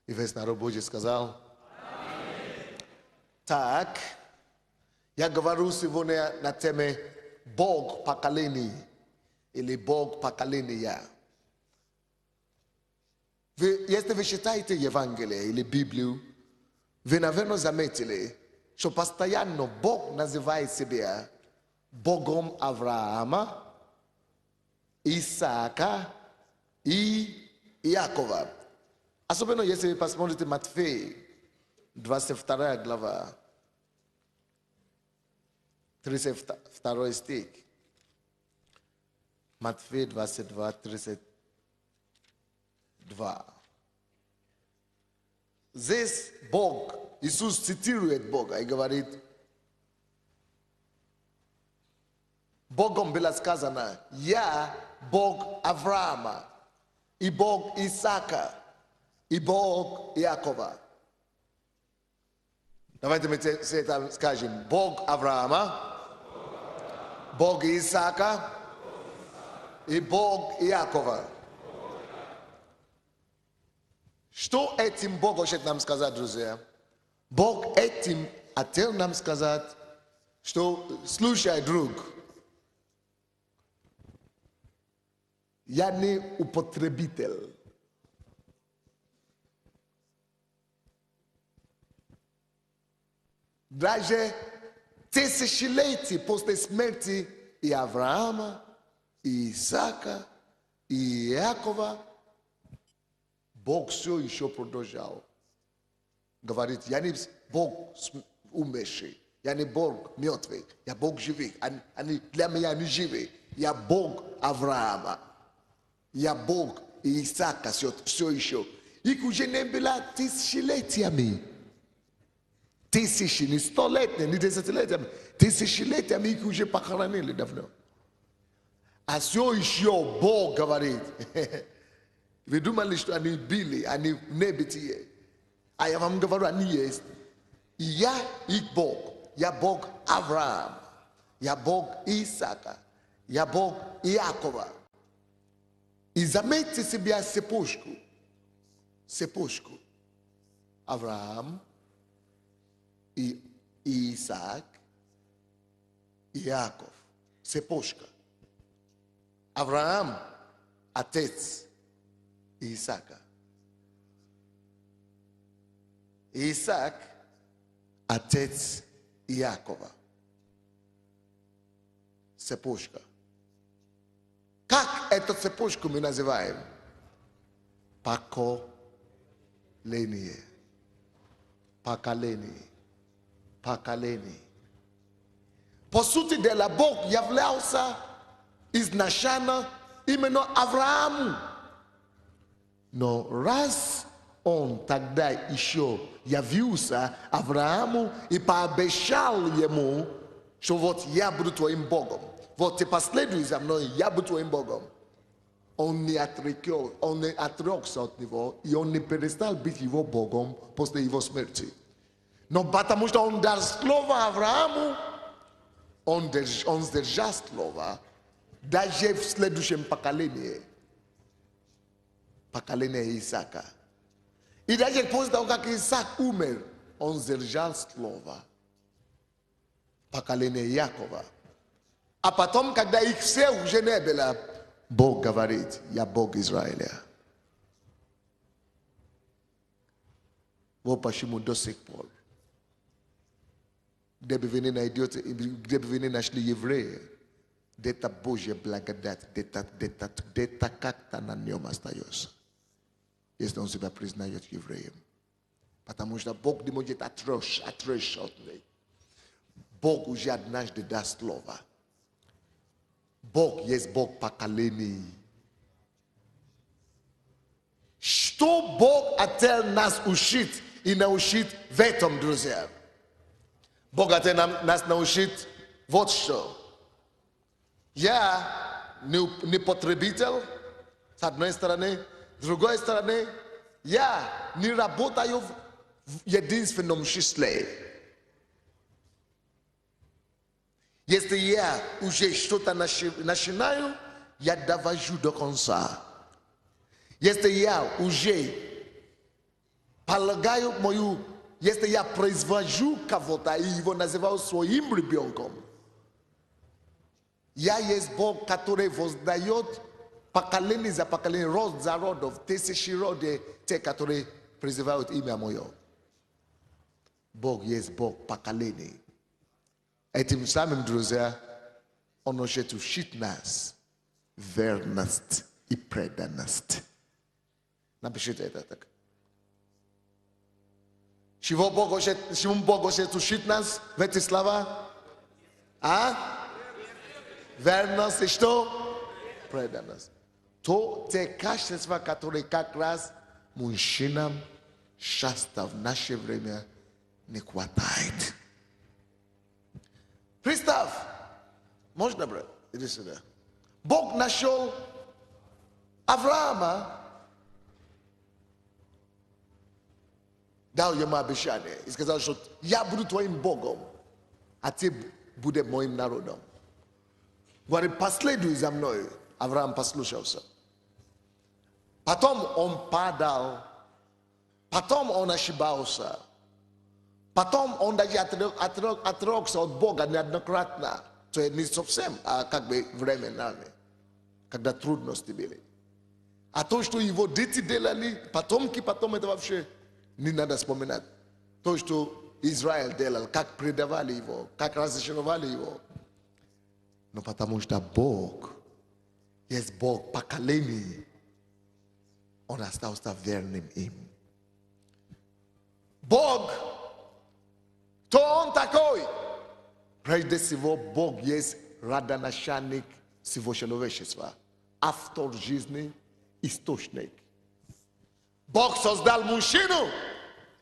И весь народ Божий сказал. Аминь. Так, я говорю сегодня на теме Бог поколений или Бог поколения. Если вы читаете Евангелие или Библию, вы, наверное, заметили, что постоянно Бог называет себя Богом Авраама, Исаака и Иакова. Особенно если вы посмотрите Матфея, 22 глава, 32 стих. Матфея 22, 32. Здесь Бог, Иисус цитирует Бога и говорит, Богом было сказано, я Бог Авраама, и Бог Исаака, и Бог Иакова. Давайте мы все это скажем. Бог Авраама, Бог Исаака и Бог Иакова. Что этим Бог хочет нам сказать, друзья? Бог этим хотел нам сказать, что, слушай, друг, я не употребитель. Даже тысячелетия после смерти и Авраама, и Исаака, и Иакова, Бог все еще продолжал. Говорит, я не Бог умерший, я не Бог мертвый, я Бог живый. Они для меня не живы. Я Бог Авраама, я Бог Исаака все еще. Их уже не было тысячелетиями. Тысячи, не столетиями, не десятилетиями. Тысячелетиями их уже похоронили давно. А все еще Бог говорит. Вы думали, что они были, они не бытие. А я вам говорю, они есть. И я их Бог. Я Бог Авраам. Я Бог Исаака. Я Бог Иакова. И заметьте себе цепочку. Цепочку. Авраам, и Исаак, и Иаков. Цепочка. Авраам, отец Исаака. Исаак, отец Иакова. Цепочка. Как эту цепочку мы называем? Поколение. Поколение. Поколение. По сути дела, Бог являлся изначально именно Аврааму. Но раз он тогда еще явился Аврааму и пообещал ему, что вот я буду твоим Богом, Вот ты последуй за мной, я буду твоим Богом. Он не отрекся от него, и он не перестал быть его Богом после его смерти. Но потому что он дал слово Аврааму, он сдержал слово, даже в следующем поколении, поколение Исаака. И даже после того, как Исаак умер, он сдержал слово, поколение Якова. А потом, когда их все уже не было, Бог говорит, я Бог Израиля. Вот почему до сих пор, где бы вы ни нашли евреи, где-то Божья благодать, где-то как-то на нем остается, если он себя признает евреем. Потому что Бог не может отречься от них. Бог уже однажды даст слово. Бог есть Бог поколений. Что Бог хотел нас учить и научить в этом, друзья? Бог хотел нас научить вот что. Я не потребитель, с одной стороны. С другой стороны, я не работаю в единственном числе. Если я уже что-то начинаю, я довожу до конца. Если я уже полагаю если я произвожу кого-то и его называю своим ребенком, я есть Бог, который воздает поколение за поколение, род за родов, тысячи роды, те, которые призывают имя мое. Бог есть Бог поколений. Этим самым, друзья, Он хочет учить нас верность и преданность. Напишите это так. Чему Бог хочет учить нас в эти слова? А? Верность и что? Преданность. То те качества, которые как раз мужчинам часто в наше время не хватает. Представь, можно, брат? Иди сюда. Бог нашел Авраама, дал ему обещание и сказал, что я буду твоим Богом, а ты будешь моим народом. Говорит, последуй за мной. Авраам послушался. Потом он падал, потом он ошибался. Потом он даже отрекся от Бога неоднократно. То есть не совсем, а как бы временами, когда трудности были. А то, что его дети делали, потомки потом, это вообще не надо вспоминать. То, что Израиль делал, как предавали его, как разочаровали его. Но потому что Бог есть Бог поколений, он остался верным им. Бог, кто он такой? Прежде всего, Бог есть родоначальник всего человечества, автор жизни, источник. Бог создал мужчину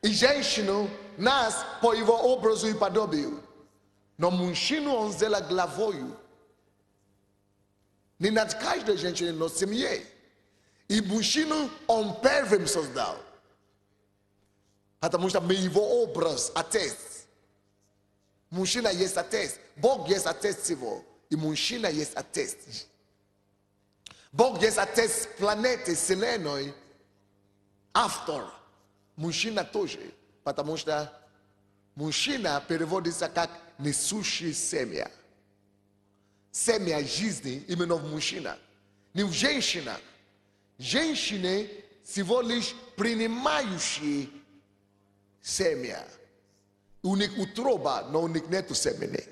и женщину, нас по его образу и подобию. Но мужчину он сделал главою. Не над каждой женщиной, но семьей. И мужчину он первым создал. Потому что мы его образ, отец. Мужчина есть отец. Бог есть отец всего. И мужчина есть отец. Бог есть отец планеты, вселенной. Автор. Мужчина тоже. Потому что мужчина переводится как несущий семя. Семя жизни именно в мужчинах. Не в женщинах. Женщины всего лишь принимающие семя. У них утроба, но у них нету семени.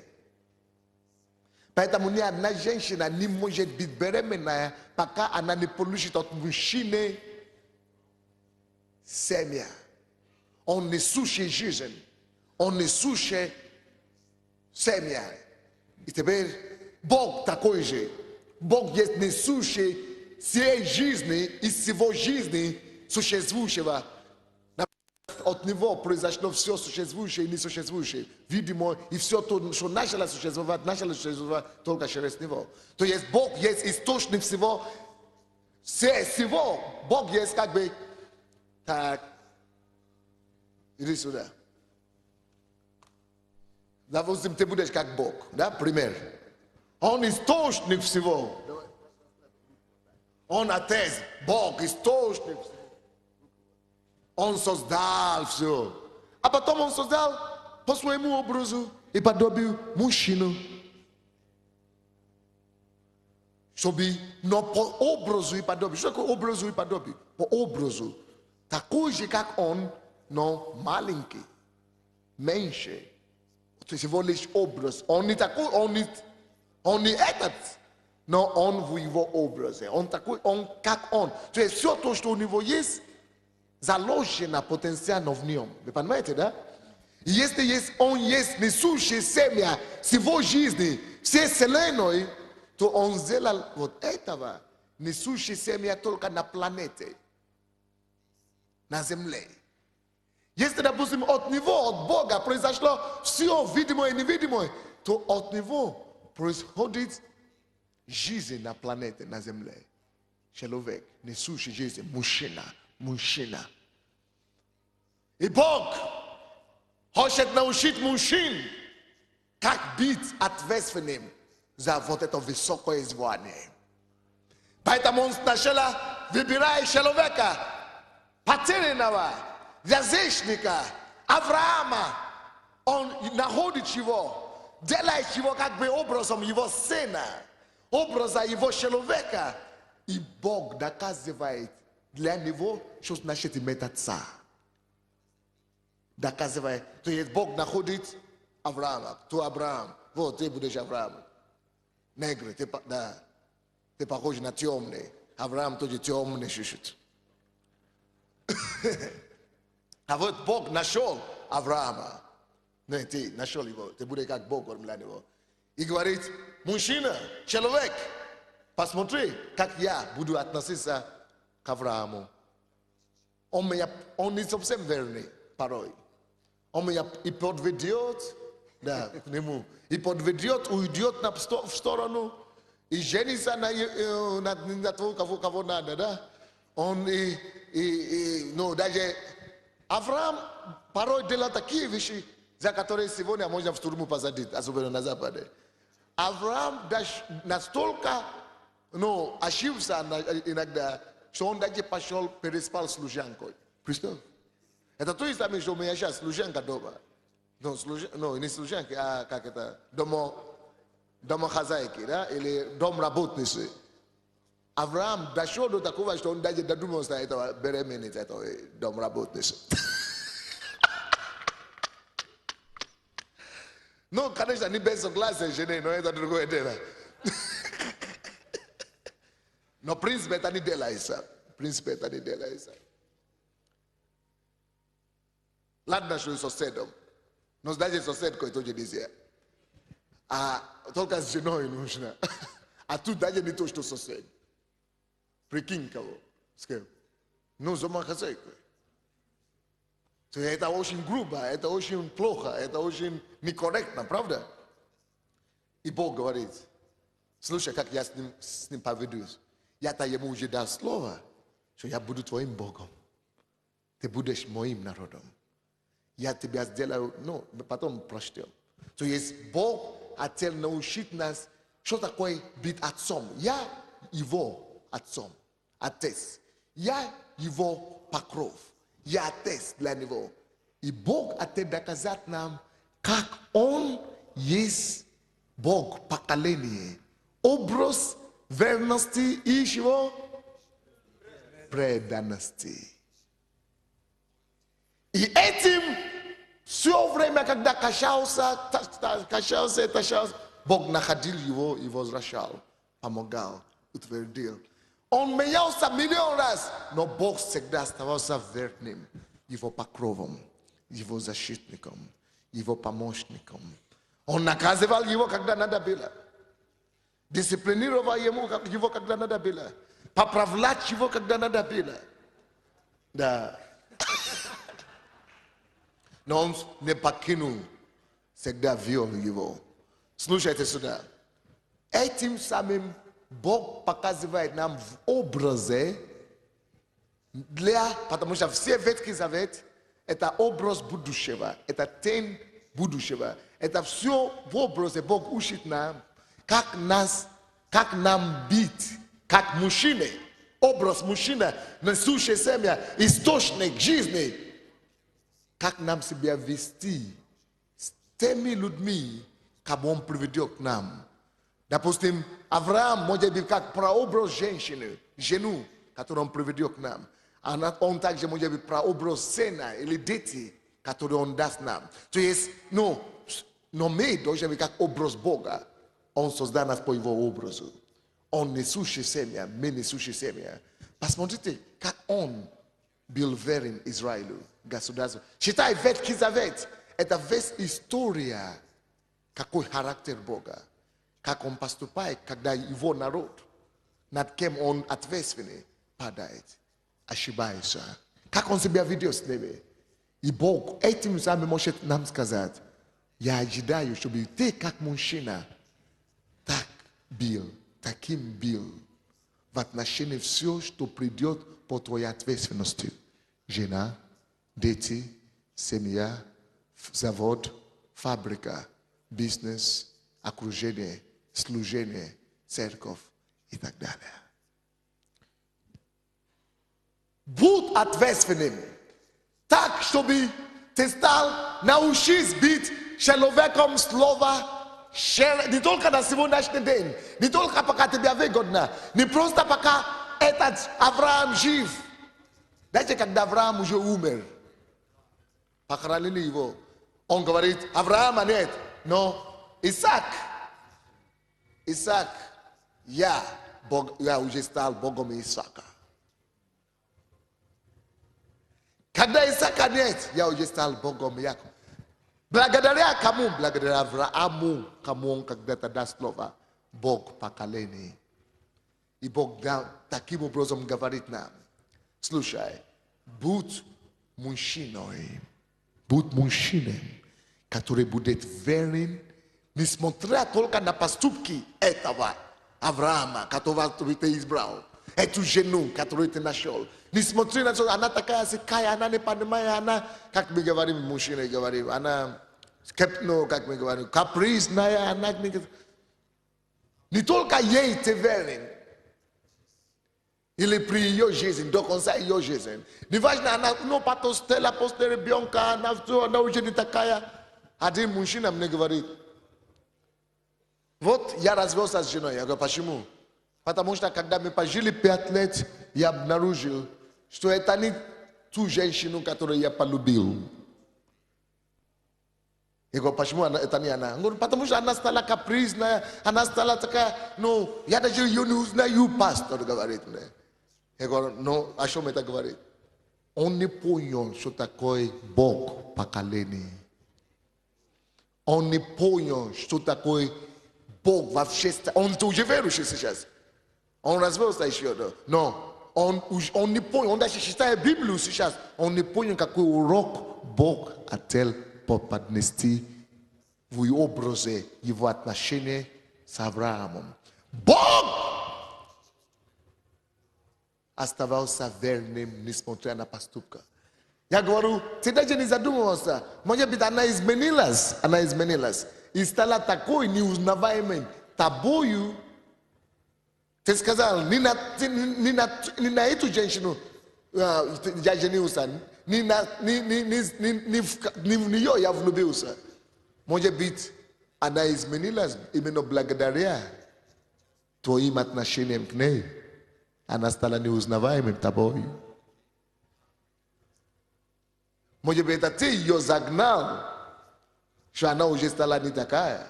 Поэтому ни одна женщина не может быть беременная, пока она не получит от мужчины семя. Он несущий жизнь. Он несущий семя. И теперь Бог такой же. Бог есть несущий всей жизни и всего жизни существующего. от него произошло все существующее и несуществующее. Видимо, и все то, что начало существовать только через него. То есть Бог есть источник всего, всего. Бог есть как бы, так, иди сюда. Допустим, ты будешь как Бог, да, пример. Он источник всего. Он Отец, Бог, источник всего. Он создал все. А потом он создал по своему образу и подобию мужчину. Чтобы, но по образу и подобию. Что такое образу и подобию? По образу. Такой же, как он, но маленький. Меньше. То есть его лишь образ. Он не такой, он не этот. Но он в его образе. Он такой, он как он. То есть все то, что у него есть, заложено потенциально в нем. Вы понимаете, да? И если есть, он есть несущий семя всего жизни, всей вселенной, то он сделал вот этого несущий семя только на планете, на земле. Если, допустим, от него, от Бога произошло все видимое и невидимое, то от него происходит жизнь на планете, на земле. Человек, несущий жизнь, мужчина. И Бог хочет научить мужчин, как быть ответственным за вот это высокое звание. Поэтому он сначала выбирает человека, потерянного, язычника, Авраама. Он находит его, делает его как бы образом его сына, образа его человека. И Бог доказывает для него, что значит иметь отца. Доказывает. То есть Бог находит Авраама. Кто Авраам? Вот, ты будешь Авраам. Негры, ты похож на темный. Авраам тоже темный чуть-чуть. А вот Бог нашел Авраама. Не, ты нашел его. Ты будешь как Бог для него. И говорит, мужчина, человек, посмотри, как я буду относиться к Аврааму. Он не совсем верный порой. Он меня и подведет, да, к нему. И подведет, уйдет в сторону. И женится на того, кого надо, да. Он ну, даже Авраам порой делал такие вещи, за которые сегодня можно в тюрьму посадить, особенно на Западе. Авраам настолько, ну, ошибся иногда, что он даже пошел, переспал с служанкой. Представь? Это то же самое, что у меня сейчас служанка дома. Ну, не служанка, а как это, домохозяйки, да, или домработницы. Авраам дошел до такого, что он даже додумался этого беременеть этой домработницы. Ну, конечно, не без согласия жены, но это другое дело. Но принципе это не делается. Принципе это не делается. Ладно, что соседом. Но даже сосед кое-то дизia. А только с женой нужно. А тут даже не то, что сосед. Прикинь кого. Ну, домохозяйка. Это очень грубо, это очень плохо, это очень некорректно, правда? И Бог говорит, слушай, как я с ним поведусь. Я-то ему уже дал слово, что я буду твоим Богом. Ты будешь моим народом. Я тебя сделаю, ну, потом прочтем. То есть Бог хотел научить нас, что такое быть отцом. Я его отцом, отец. Я его покров. Я отец для него. И Бог хотел доказать нам, как он есть Бог поколения. Образ верности и чего? Преданности. И этим все время, когда качался, Бог находил его и возвращал, помогал, утвердил. Он менялся миллион раз, но Бог всегда оставался верным его покровом, его защитником, его помощником. Он наказывал его, когда надо было. Дисциплинировал его, когда надо было. Поправлять его, когда надо было. Да. но он не покинул всегда вел его. Слушайте сюда. Этим самым Бог показывает нам в образе, потому что все Ветхий Завет это образ будущего, это тень будущего. Это все в образе Бог учит нам, как нам быть, как мужчины. Образ мужчина, несущий семя, источник жизни. Как нам себя вести с теми людьми, кого Он приведет к нам. Допустим, Авраам может быть как прообраз женщины, жену, которую Он приведет к нам. Он также может быть прообраз сына или дети, которые Он даст нам. То есть, но мы должны быть как образ Бога. Он создал нас по Его образу. Он несущий семя, мы несущие семя. Посмотрите, как Он был верен Израилю, государству. Считай, Ветхий Завет, это весь история, какой характер Бога. Как Он поступает, когда Его народ, над кем Он ответственный, падает, ошибается. Как Он себя ведет с ними. И Бог этим самым может нам сказать, я ожидаю, чтобы ты, как мужчина, так был, таким был в отношении всего, что придет по твоей ответственности. Жена, дети, семья, завод, фабрика, бизнес, окружение, служение, церковь и так далее. Будь ответственным, так, чтобы ты стал, научись быть человеком слова, не только на сегодняшний день, не только пока тебе выгодно, не просто пока этот Авраам жив. Даже когда Авраам уже умер, похоронили его, он говорит, Авраама нет, но Исаак, я уже стал Богом Исаака. Когда Исаака нет, я уже стал Богом Якова. Благодаря кому? Благодаря Аврааму, кому он когда-то даст слово. Бог поколений. И Бог таким образом говорит нам. Слушай, будь мужчиной, который будет верен, несмотря только на поступки этого Авраама, которого ты избрал. Эту жену, которую ты нашел. Не смотри на то, она такая сякая, она не понимает, она, как мы говорим, мужчины говорим, она скептно, как мы говорим, капризная, она не только ей ты верен, или при ее жизни, до конца ее жизни. Не важно, она, ну, потом Стелла, после ребенка, она уже не такая. Один мужчина мне говорит, вот я развелся с женой. Я говорю, почему? Потому что когда мы пожили 5 лет, я обнаружил, что это не ту женщину, которую я полюбил. Я говорю, почему это не она? Я говорю, потому что она стала капризная, она стала такая, ну, я даже ее не узнаю, пастор говорит мне. Я говорю, ну, о чем это говорит? Он не понял, что такое Бог поколений. Он не понял, что такое Бог вообще. Он уже верующий сейчас. Он развелся еще, но он не понял, он даже читает Библию сейчас, он не понял, какой урок Бог хотел поднести в образе его отношения с Авраамом. Бог оставался верным, несмотря на поступка. Я говорю, ты даже не задумывался, может быть, она изменилась, и стала такой неузнаваемой тобою. Ты сказал, не на эту женщину я женился, не в нее я влюбился. Может быть, она изменилась именно благодаря твоим отношениям к ней. Она стала неузнаваемой тобой. Может быть, это ты ее загнал, что она уже стала не такая.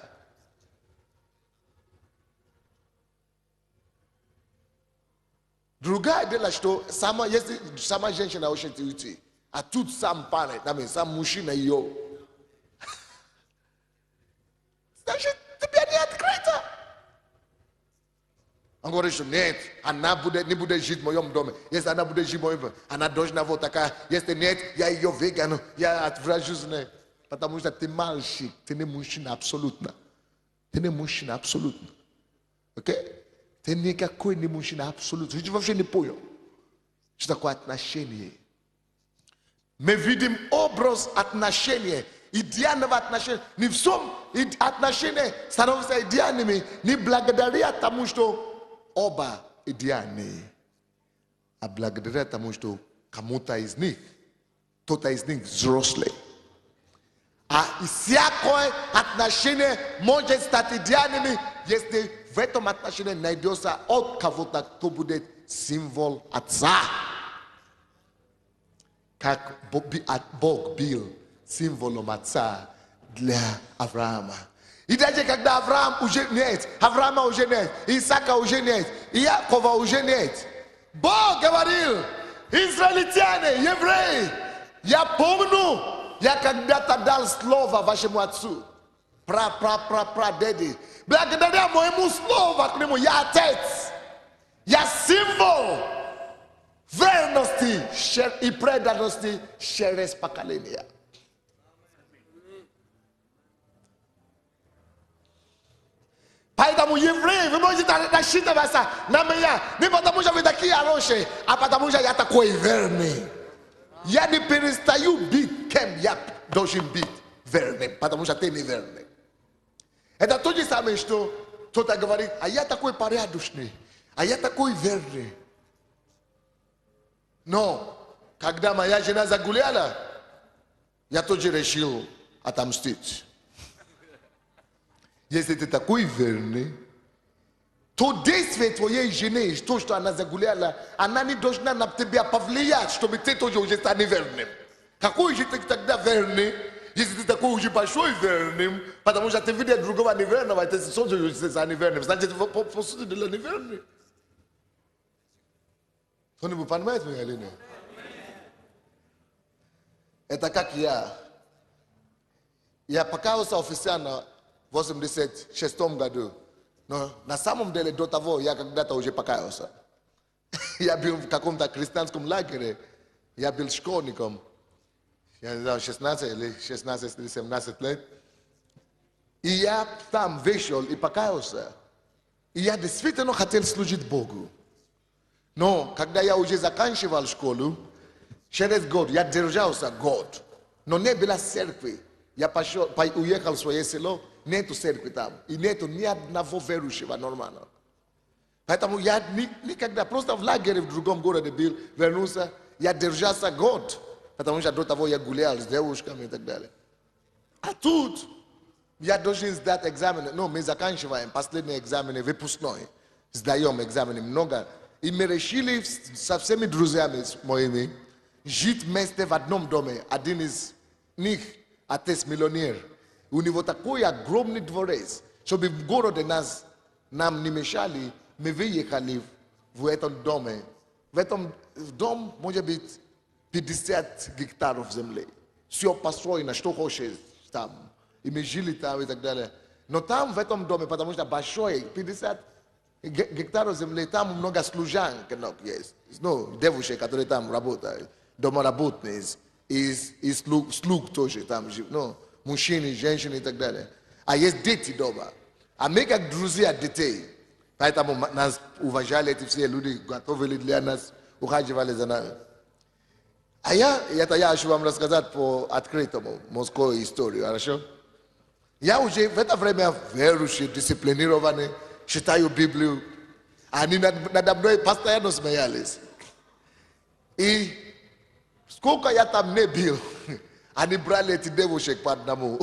Другая дело, что если сама женщина очень уйти, а тут сам парень, сам мужчина ее. Значит, тебе не открыто. Он говорит, что нет, она не будет жить в моем доме. Если она будет жить в моем доме, она должна вот такая. Если нет, я ее выгону, я отвражусь. Потому что ты мальчик, ты не мужчина абсолютно. Ты не мужчина абсолютно. Окей? Ты никакой не мужчина абсолютно. Я вообще не понял, что такое отношение. Мы видим образ отношения, идеального отношения. Не всем отношения становятся идеальными, не благодаря тому, что оба идеальные, а благодаря тому, что кому-то из них, кто-то из них взрослый. А всякое отношение может стать идеальными, если в этом отношении найдется от кого-то, кто будет символ отца. Как Бог был символом отца для Авраама. И даже когда Авраам уже нет, Авраама уже нет, Исаака уже нет, Иакова уже нет, Бог говорил: израильтяне, евреи, я помню, я когда-то дал слово вашему отцу, прадеди. Благодаря моему слову к нему, я отец, я символ верности и преданности через поколения. Поэтому евреи, вы можете рассчитываться на меня не потому, что вы такие хорошие, а потому, что я такой верный. Я не перестаю быть кем я должен быть верным, потому что ты не верный. Это то же самое, что кто-то говорит: а я такой порядочный, а я такой верный. Но когда моя жена загуляла, я тоже решил отомстить. Если ты такой верный, то действие твоей жены, то, что она загуляла, она не должна на тебя повлиять, чтобы ты тоже уже стал неверным. Какой же ты тогда верный, если ты такой уже большой верным, потому что ты видишь другого неверного, и ты тоже стал неверным. Значит, по сути дела неверный. Кто-нибудь понимает меня или нет? Это как я. Я покаялся официально в 86 году. Но на самом деле до того я когда-то уже покаялся. Я был в каком-то христианском лагере. Я был школьником. Я не знаю, 16 или 16 или 17 лет. И я там вышел и покаялся. И я действительно хотел служить Богу. Но когда я уже заканчивал школу, через год я держался год. Но не было церкви. Я уехал в свое село, нету церкви там. И нету ни одного верующего нормально. Поэтому я никогда, просто в лагере в другом городе был, вернулся, я держался год. Потому что до того я гулял с девушками и так далее. А тут я должен сдать экзамены. Ну, мы заканчиваем последние экзамены, выпускной. Сдаем экзамены много. И мы решили со всеми друзьями моими жить вместе в одном доме. Один из них отец миллионер. У него такой огромный дворец, чтобы в городе нам не мешали, мы выехали в этом доме. В этом доме может быть 50 гектаров земли. Все построено, что хочешь там. И мы жили там и так далее. Но там, в этом доме, потому что большой, 50 гектаров земли, там много служанок есть. Ну, девушек, которые там работают, домоработные, и слуг тоже там живут. Ну, мужчины, женщины и так далее. А есть дети дома. А мы как друзья детей. Поэтому нас уважали эти все люди, готовили для нас, ухаживали за нами. А я хочу вам рассказать по открытому мужскую историю, хорошо? Я уже в это время верующий, дисциплинированный, читаю Библию. Они надо мной постоянно смеялись. И сколько я там не был, они брали эти девушек по одному.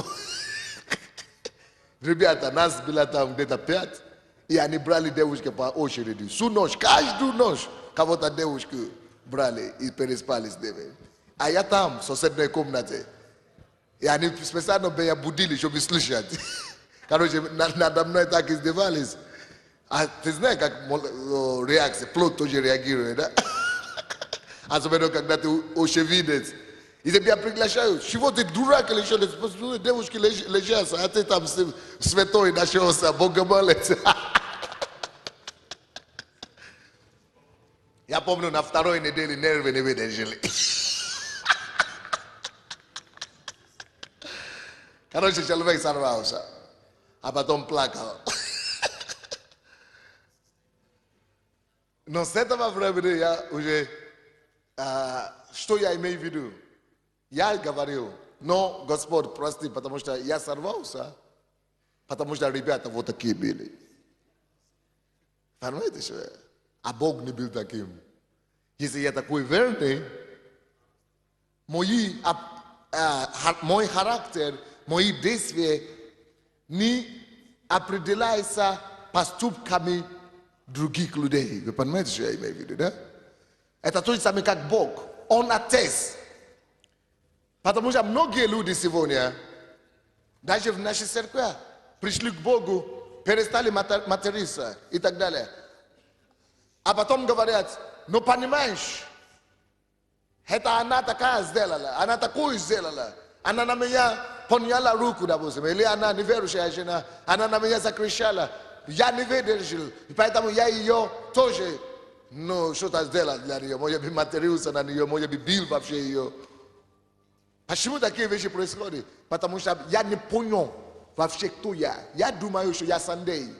Ребята, нас было там где-то 5, и они брали девушки по очереди. Всю ночь, каждую ночь кого-то девушку брали и переспали с ними. А я там, в соседней комнате. И они специально меня будили, чтобы слышать. Короче, надо мной так издевались. А ты знаешь, как реакция, плод тоже реагирует, да? Особенно, когда ты очевидец. И тебя приглашают. Чего ты дурак или что? Девушки лежат, а ты там святой нашелся, богомолец. Я помню, на второй неделе нервы не выдержали. Короче, человек сорвался, а потом плакал. Но с этого времени я уже, что я имею в виду? Я говорил, но Господь, прости, потому что я сорвался, потому что ребята вот такие были. Понимаете, что? А Бог не был таким. Если я такой верный, мой характер, мои действия не определяются поступками других людей. Вы понимаете, что я имею в виду, да? Это то же самое, как Бог. Он отец. Потому что многие люди сегодня, даже в нашей церкви, пришли к Богу, перестали материться и так далее. А потом говорят, ну понимаешь, это она такая сделала, она такую сделала. Она на меня подняла руку, допустим, или она неверующая жена, она на меня закричала. Я не выдержал, и поэтому я ее тоже, ну, что-то сделал для нее. Может быть, матерился на нее, может быть, бил вообще ее. Почему такие вещи происходят? Потому что я не понял вообще, кто я. Я думаю, что я Сандей.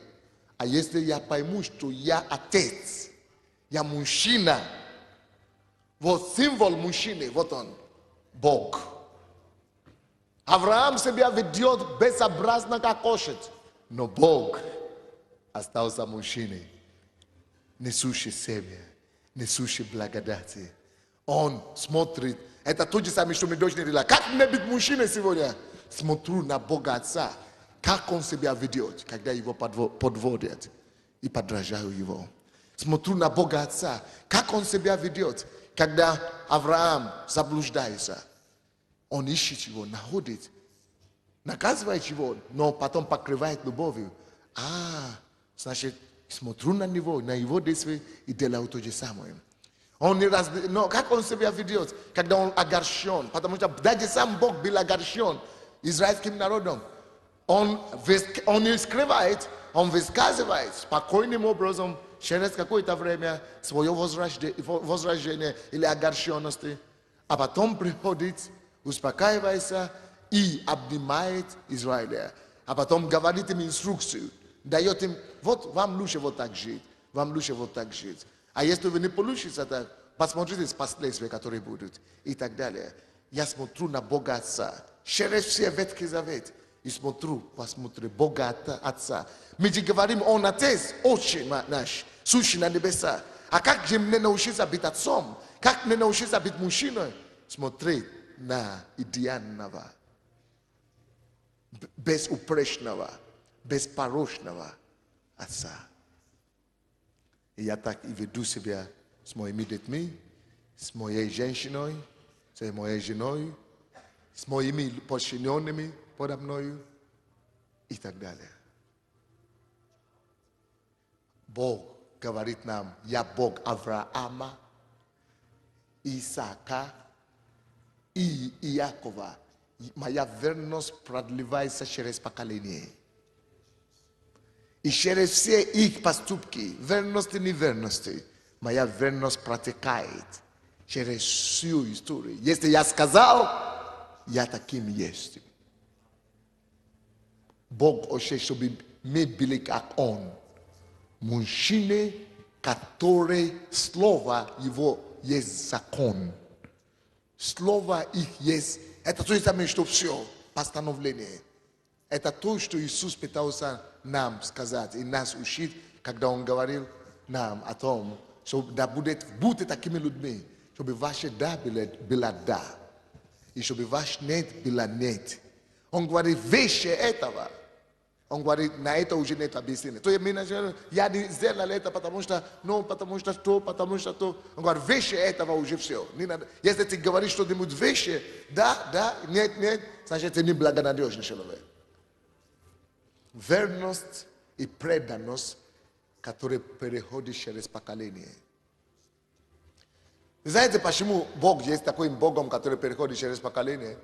А если я пойму, что я отец, я мужчина, вот символ мужчины, вот он, Бог. Авраам себя ведет безобразно, как лошадь, но Бог остался мужчиной, несущий семя, несущий благодати. Он смотрит. Это то же самое, что мы должны делать. Как мне быть мужчиной сегодня? Смотрю на Бога Отца. Как он себя ведет, когда его подводят и подражаю его. Смотрю на Бога Отца. Как он себя ведет, когда Авраам заблуждается. Он ищет его, находит, наказывает его, но потом покрывает любовью. Значит, смотрю на него, на его действия и делаю то же самое. Он не но как он себя ведет, когда он огорчен? Потому что даже сам Бог был огорчен израильским народом. Он не скрывает, он высказывает спокойным образом через какое-то время свое возрождение или огорченности. А потом приходит, успокаивается и обнимает Израиля. А потом говорит им инструкцию, дает им, вот вам лучше вот так жить, вам лучше вот так жить. А если вы не получится так, посмотрите последствия, которые будут и так далее. Я смотрю на Бога Отца, через все Ветхий Завет, и посмотрю Бога Отца. Мы же говорим, Он Отец, Отче наш, сущий на небеса. А как же мне научиться быть отцом? Как мне научиться быть мужчиной? Смотреть на идеального, безупречного, беспорочного Отца. И я так и веду себя с моими детьми, с моей женщиной, с моей женой, с моими подчиненными подо мною и так далее. Бог говорит нам, я Бог Авраама, Исаака и Иакова. Моя верность продлевается через поколение. И через все их поступки, верности и неверности, моя верность протекает через всю историю. Если я сказал, я таким есть. Бог хочет, чтобы мы были как Он. Мужчины, которые слово его есть закон. Слово их есть. Это то же самое, что все постановление. Это то, что Иисус пытался нам сказать и нас учить, когда Он говорил нам о том, что да будьте такими людьми, чтобы ваше да было да, и чтобы ваш нет было нет. Он говорит, выше этого. Он говорит, на это уже нет объяснения. То есть, я не сделал это, потому что то. Он говорит, выше этого уже все. Если ты говоришь что-нибудь выше, да, нет, значит, ты не благонадежный человек. Верность и преданность, которые переходят через поколение. Знаете, почему Бог есть таким Богом, который переходит через поколение?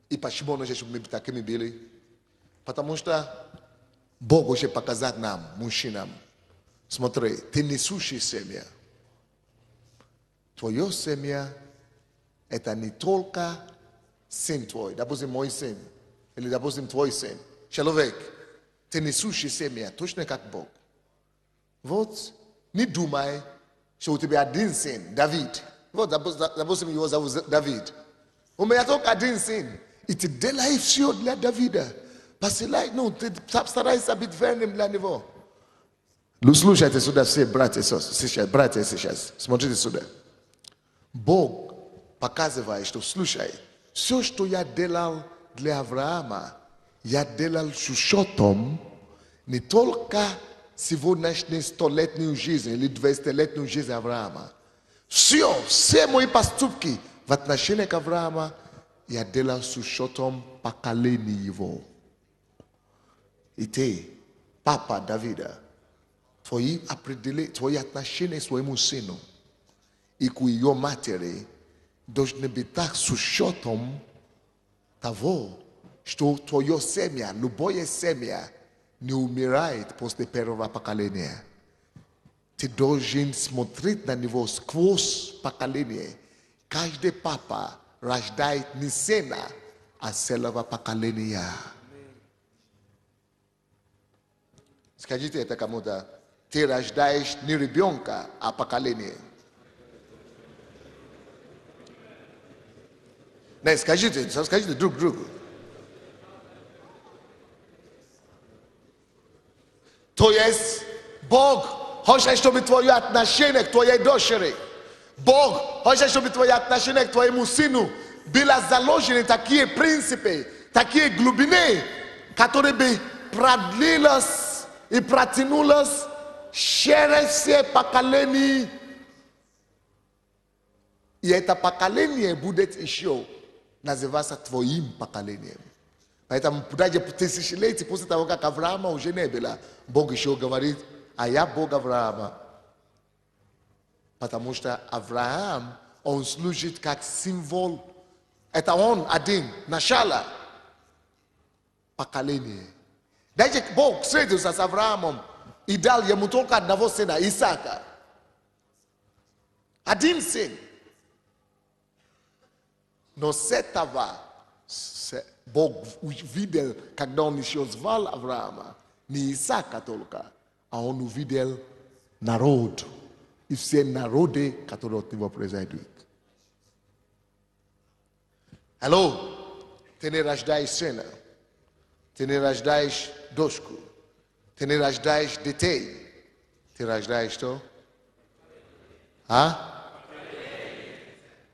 И почему Он хочет, чтобы мы такими были? Потому что Бог хочет показать нам, мужчинам, смотри, ты несущий семя, твое семя это не только сын твой, допустим, мой сын, или, допустим, твой сын. Человек, ты несущий семя, точно как Бог. Вот, не думай, что у тебя один сын, Давид. Вот, допустим, его зовут Давид. У меня только один сын. И ты делаешь все для Давида. Посылай, ну, ты старайся быть верным для него. Ну, слушайте сюда все, братья сейчас. Смотрите сюда. Бог показывает, что, слушай, все, что я делал для Авраама, я делал с учетом не только сегодняшней 100-летнюю жизнь или 200-летнюю жизнь Авраама. Все мои поступки в отношении к Авраама я делал с учетом поколения его. И ты, папа Давида, твои отношения к своему сыну и к ее матери должны быть так с учетом того, что твое семя, любое семя не умирает после первого поколения. Ты должен смотреть на него сквозь поколение. Каждый папа рождает не сына, а целого поколения. Скажите это кому-то. Ты рождаешь не ребенка, а поколение. Не, скажите друг другу. То есть Бог хочет, чтобы твое отношение к твоей дочери, Бог хочет, чтобы твое отношение к твоему сыну было заложено такие принципы, такие глубины, которые бы продлились и протянулись через все поколения. И это поколение будет еще называться твоим поколением. Поэтому даже тысячелетия после того, как Авраама уже не было, Бог еще говорит, а я Бог Авраама. Потому что Авраам, он служит как символ. Это он один, начало поколения. Даже Бог встретился с Авраамом и дал ему только одного сына, Исаака. Один сын. Но с этого Бог увидел, когда он еще звал Авраама, не Исаака только, а он увидел народ и все народы, которые от него произойдут. Алло, ты не рождаешь сына, ты не рождаешь дочку, ты не рождаешь детей, ты рождаешь что? А?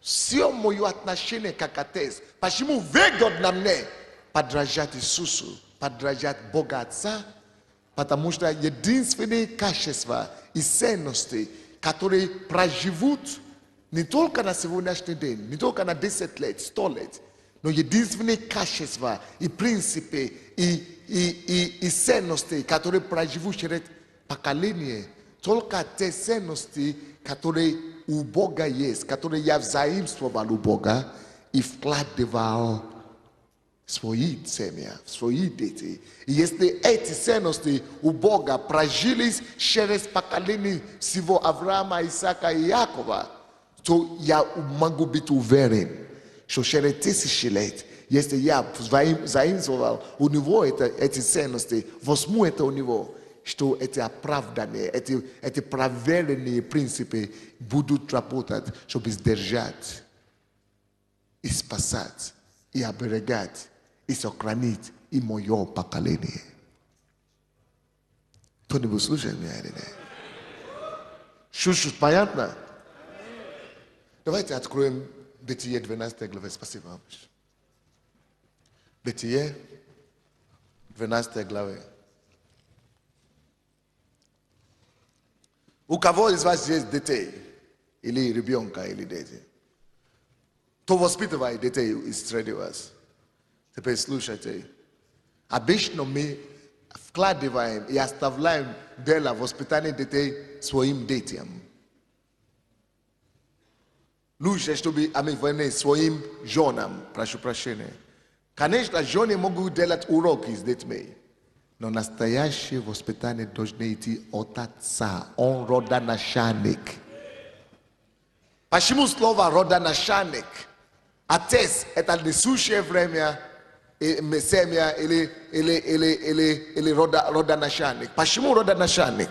Все мое отношение как отец. Почему выгодно мне подражать Иисусу, подражать Бога Отца? Потому что единственные качества и ценности, которые проживут не только на сегодняшний день, не только на 10 лет, 100 лет, но единственные качества и принципы и ценности, которые проживут через поколение, только те ценности, которые у Бога есть, которые я взаимствовал у Бога и вкладывал в свои семьи, в свои дети. И если эти ценности у Бога прожились через поколение всего Авраама, Исаака и Якова, то я могу быть уверен, что через тысячи лет, если я заимствовал у него эти ценности, возьму это у него, что эти оправданные, эти проверенные принципы будут работать, чтобы сдержать и спасать, и оберегать, и сохранить и мое поколение. Кто-нибудь слушает меня или нет? Чуть-чуть понятно? Давайте откроем Бытие 12 главы. Спасибо вам. Бытие 12 главы. У кого из вас есть детей? Или ребенка, или дети? Кто воспитывает детей среди вас? Теперь слушайте. Обычно мы вкладываем и оставляем дело воспитания детей своим детям. Лучше, чтобы мы своим женам, прошу прощения. Конечно, жены могут делать уроки с детьми. Но настоящее воспитание должно идти от отца. Он родоначальник. Почему слово родоначальник? Отец – это несущее время, семья или родоначальник. Почему родоначальник?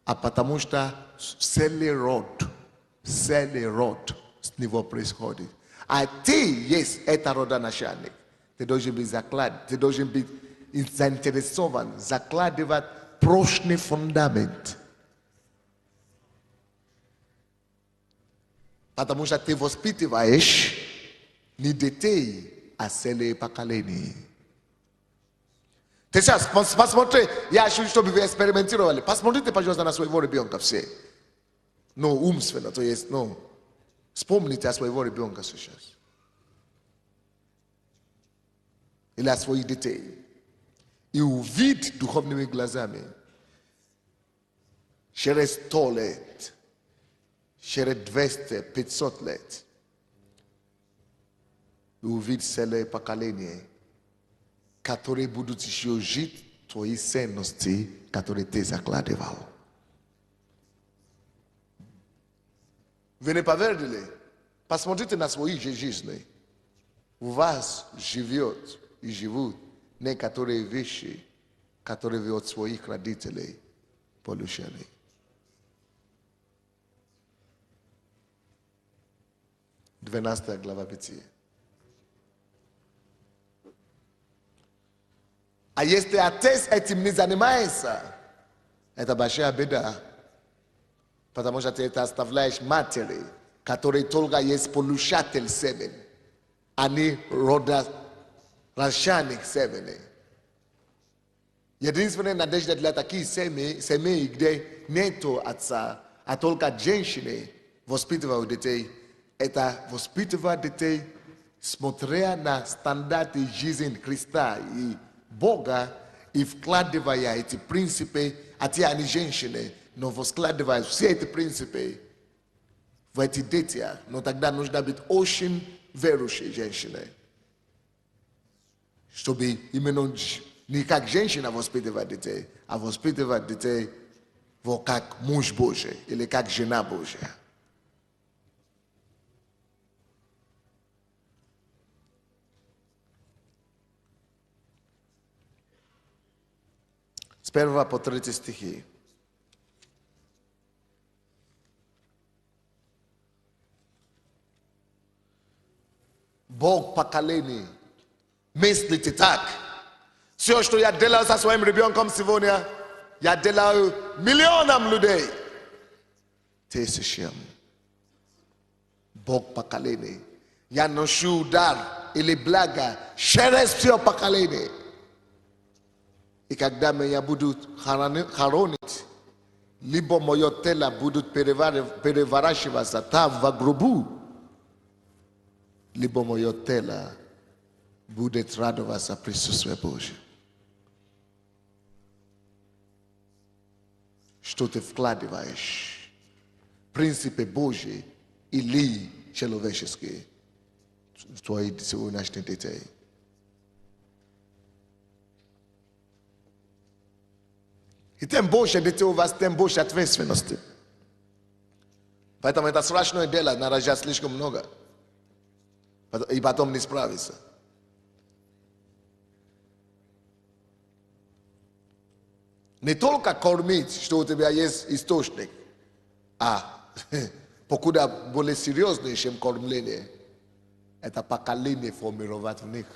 А потому что целый род с него происходит. А ты есть это родоначальник. Ты должен быть ты должен быть заинтересован, закладывать прочный фундамент. Потому что ты воспитываешь не детей, а целые поколения. Ты сейчас посмотри, я хочу, чтобы вы экспериментировали. Посмотрите, пожалуйста, на своего ребенка все. Ну, умственно, то есть, ну, вспомните о своего ребенка сейчас. Или о своих детей. И увидь духовными глазами. Через 100 лет, через 200, 500 лет. И увидь целое поколение, которые будут еще жить твои ценности, которые ты закладывал. Вы не поверили? Посмотрите на свои жизни. У вас живет и живут некоторые вещи, которые вы от своих родителей получили. Двенадцатая глава Бытия. А если отец этим не занимается, это большая беда. Потому что ты это оставляешь матери, которые только есть получатель семени, а не родоначальник семени. Единственная надежда для таких семей, где нету отца, а только женщины воспитывают детей, это воспитывать детей, смотря на стандарты жизни Христа и Бога, и вкладывая эти принципы, а те они женщины, но вкладывая все эти принципы в эти дети, но тогда нужно быть очень верующей женщиной, чтобы именно не как женщина воспитывать детей, а воспитывать детей как муж Божий или как жена Божья. С 1 по 3 стихи. Бог поколений. Мыслите так. Все, что я делаю со своим ребенком сегодня, я делаю миллионам людей. Тысячам. Бог поколений. Я ношу дар или благо через все поколение. И когда меня будут хоронить, либо мое тело будут переворачиваться там в гробу, либо мое тело будет радоваться присутствию Божьему. Что ты вкладываешь? Принципы Божьи или человеческие в твои сегодняшние детей. И тем больше детей у вас, тем больше ответственности. Поэтому это страшное дело, нарожать слишком много. И потом не справиться. Не только кормить, что у тебя есть источник, а покуда более серьезное, чем кормление, это поколение формировать в них.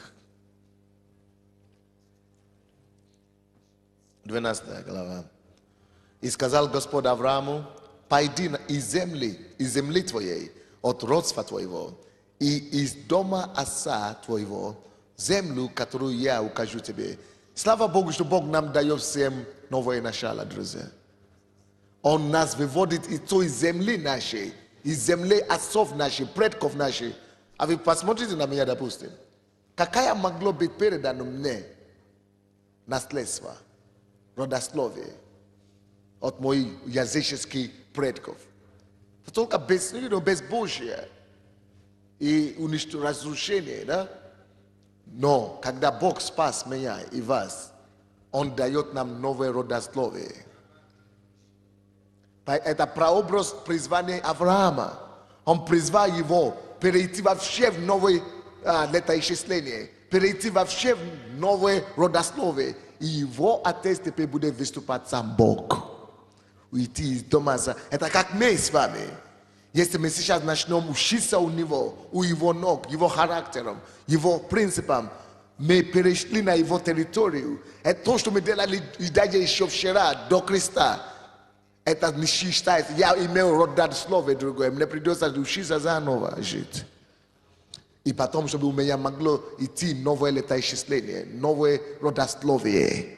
12 глава. И сказал Господь Аврааму: пойди из земли твоей, от родства твоего, и из дома отца твоего, землю, которую я укажу тебе. Слава Богу, что Бог нам дает всем новое начало, друзья. Он нас выводит из той земли нашей, из земли отцов наших, предков наших. А вы посмотрите на меня, допустим. Какая могло быть передана мне наследство, родословие от моих языческих предков? Только без Божия и разрушения, да? Но когда Бог спас меня и вас, Он дает нам новое родословие. Это прообраз призвания Авраама. Он призвал его перейти вообще в новое летоисчисление, перейти вообще в новое родословие. И его отец теперь будет выступать сам Бог. Уйти из дома. Это как мы с вами. Если мы сейчас начнем учиться у него, у его ног, его характером, его принципам, мы перешли на его территорию. Это то, что мы делали даже еще вчера, до Христа. Это не считается. Я имел родословие другое. Мне придется учиться заново жить. И потом, чтобы у меня могло идти новое летоисчисление, новое родословие,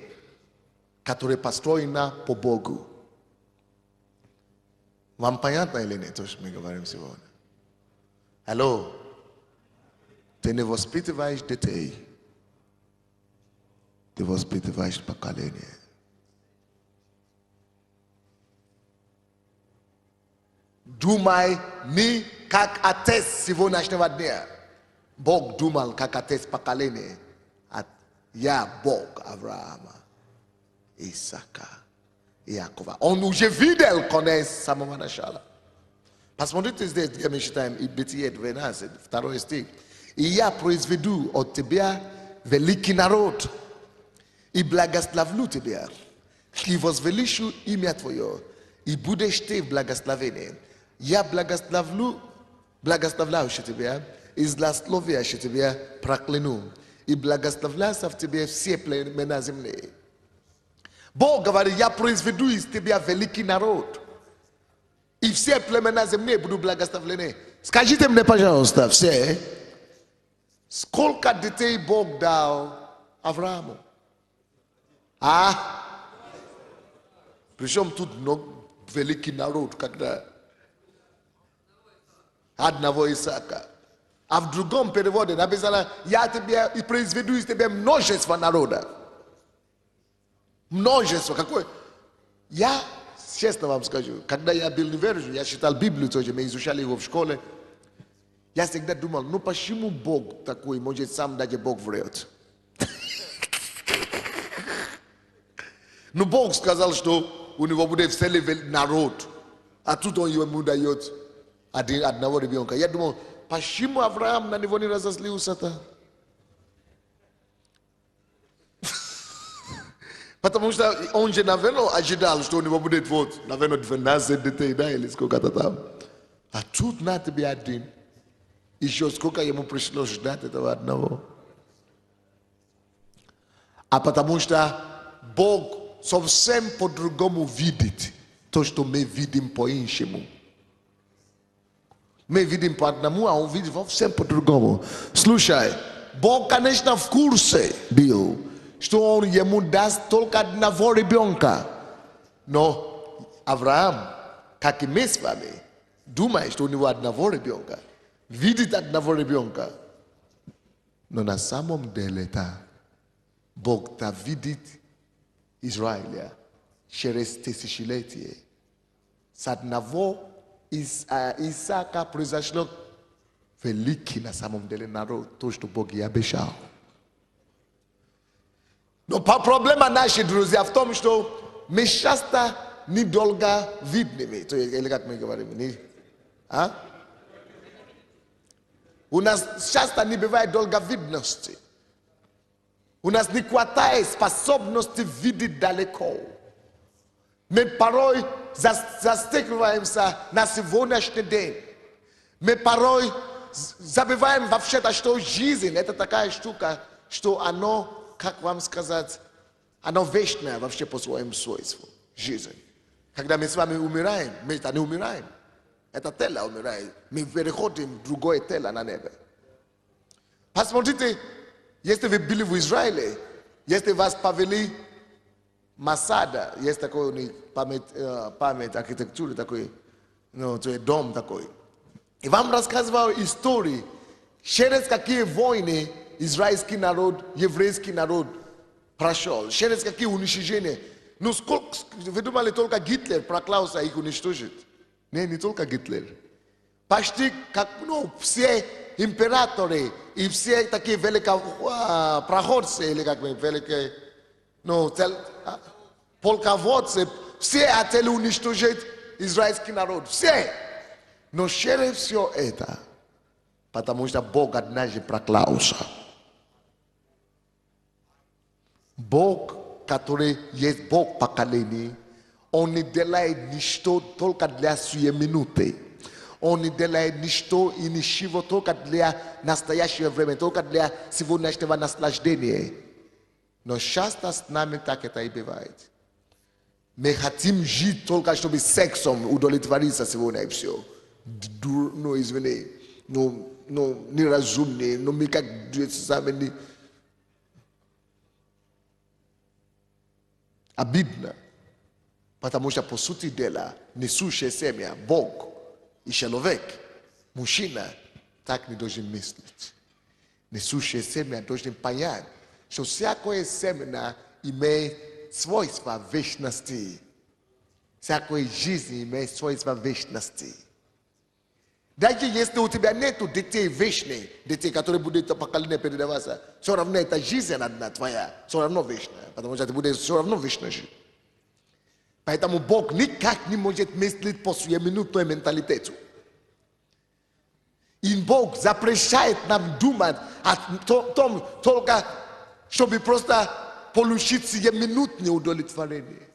которое построено по Богу. Вам понятно или нет, то, что мы говорим сегодня? Алло? Ты не воспитываешь детей. Ты воспитываешь поколение. Думай не как отец сегодняшнего дня. Бог думал как отец поколения. Я Бог Авраама, Исаака, Иакова. Он уже видел конец с самого начала. Посмотрите здесь, где мы читаем Бытие 12, 2 стих. И я произведу от тебя великий народ, и благословлю тебя, и возвеличу имя твое, и будешь ты в благословении. Я благословляющий тебя, и злословящий тебя прокляну, и благословляются в тебе все племена земли. Бог говорит, я произведу из тебя великий народ, и все племена земли будут благословлены. Скажите мне, пожалуйста, все, сколько детей Бог дал Аврааму? Причем тут великий народ, когда одного Исаака. А в другом переводе написано, я тебе и произведу из тебя множество народа. Множество. Какое? Я, честно вам скажу, когда я был в Верже, я читал Библию тоже, мы изучали его в школе. Я всегда думал, ну почему Бог такой, может сам даже Бог врет? Но Бог сказал, что у него будет целый народ, а тут он ему дает одного ребенка. Я думал, почему Авраам на него не разозлился-то? Потому что он же, наверное, ожидал, что у него будет вот, наверное, 12 детей, да, или сколько-то там. А тут на тебе один. Еще сколько ему пришлось ждать этого одного. А потому что Бог совсем по-другому видит то, что мы видим по-иншему. Мы видим по одному, а он видит совсем по-другому. Слушай, Бог, конечно, в курсе был, что он ему даст только одного ребенка. Но Авраам, как и мы с вами, думает, что у него одного ребенка, видит одного ребенка. Но на самом деле это Бог-то видит Израиля через тысячелетие. С одного Исаака произошло великий на самом деле народ, то, что Бог и обещал. Но проблема наших, друзья, в том, что мы часто недолго видными. Или как мы говорим? У нас часто не бывает долговидности. У нас не хватает способности видеть далеко. Мы порой застыкиваемся на сегодняшний день. Мы порой забываем вообще-то, что жизнь это такая штука, что оно, как вам сказать, оно вечное вообще по своему свойству. Жизнь. Когда мы с вами умираем, мы-то не умираем. Это тело умирает. Мы переходим в другое тело на небе. Посмотрите, если вы были в Израиле, если вас повели Масада, есть такой у них память архитектуры такой, то есть дом такой. И вам рассказывал истории, через какие войны израильский народ, еврейский народ прошел, через какие уничтожения. Ну сколько, вы думали, только Гитлер проклялся их уничтожить? Не только Гитлер. Почти как, все императоры и все такие великопроходцы, или как мы, великие, полководцы, все хотели уничтожить израильский народ. Все. Но через все это, потому что Бог однажды проклялся. Бог, который есть Бог поколений, Он не делает ничто только для своей минуты. Он не делает ничто и ничего только для настоящего времени, только для сегодняшнего наслаждения. Но часто с нами так это и бывает. Мы хотим жить только, чтобы сексом удовлетвориться сегодня и все. Ну, извини, ну, неразумные, но мы как сами не... Обидно. Потому что, по сути дела, несущая семья, Бог и человек, мужчина, так не должен мыслить. Несущая семья должен понять, что всякое семя имеет свойства вечности. Всякая жизнь имеет свойства вечности. Даже если у тебя нету детей вечных, детей, которые будут поколение передаваться, все равно эта жизнь одна твоя, все равно вечная, потому что ты будешь все равно вечно жить. Поэтому Бог никак не может мыслить по своей минутной менталитету. И Бог запрещает нам думать о том, только чтобы просто получить сиюминутное удовлетворение.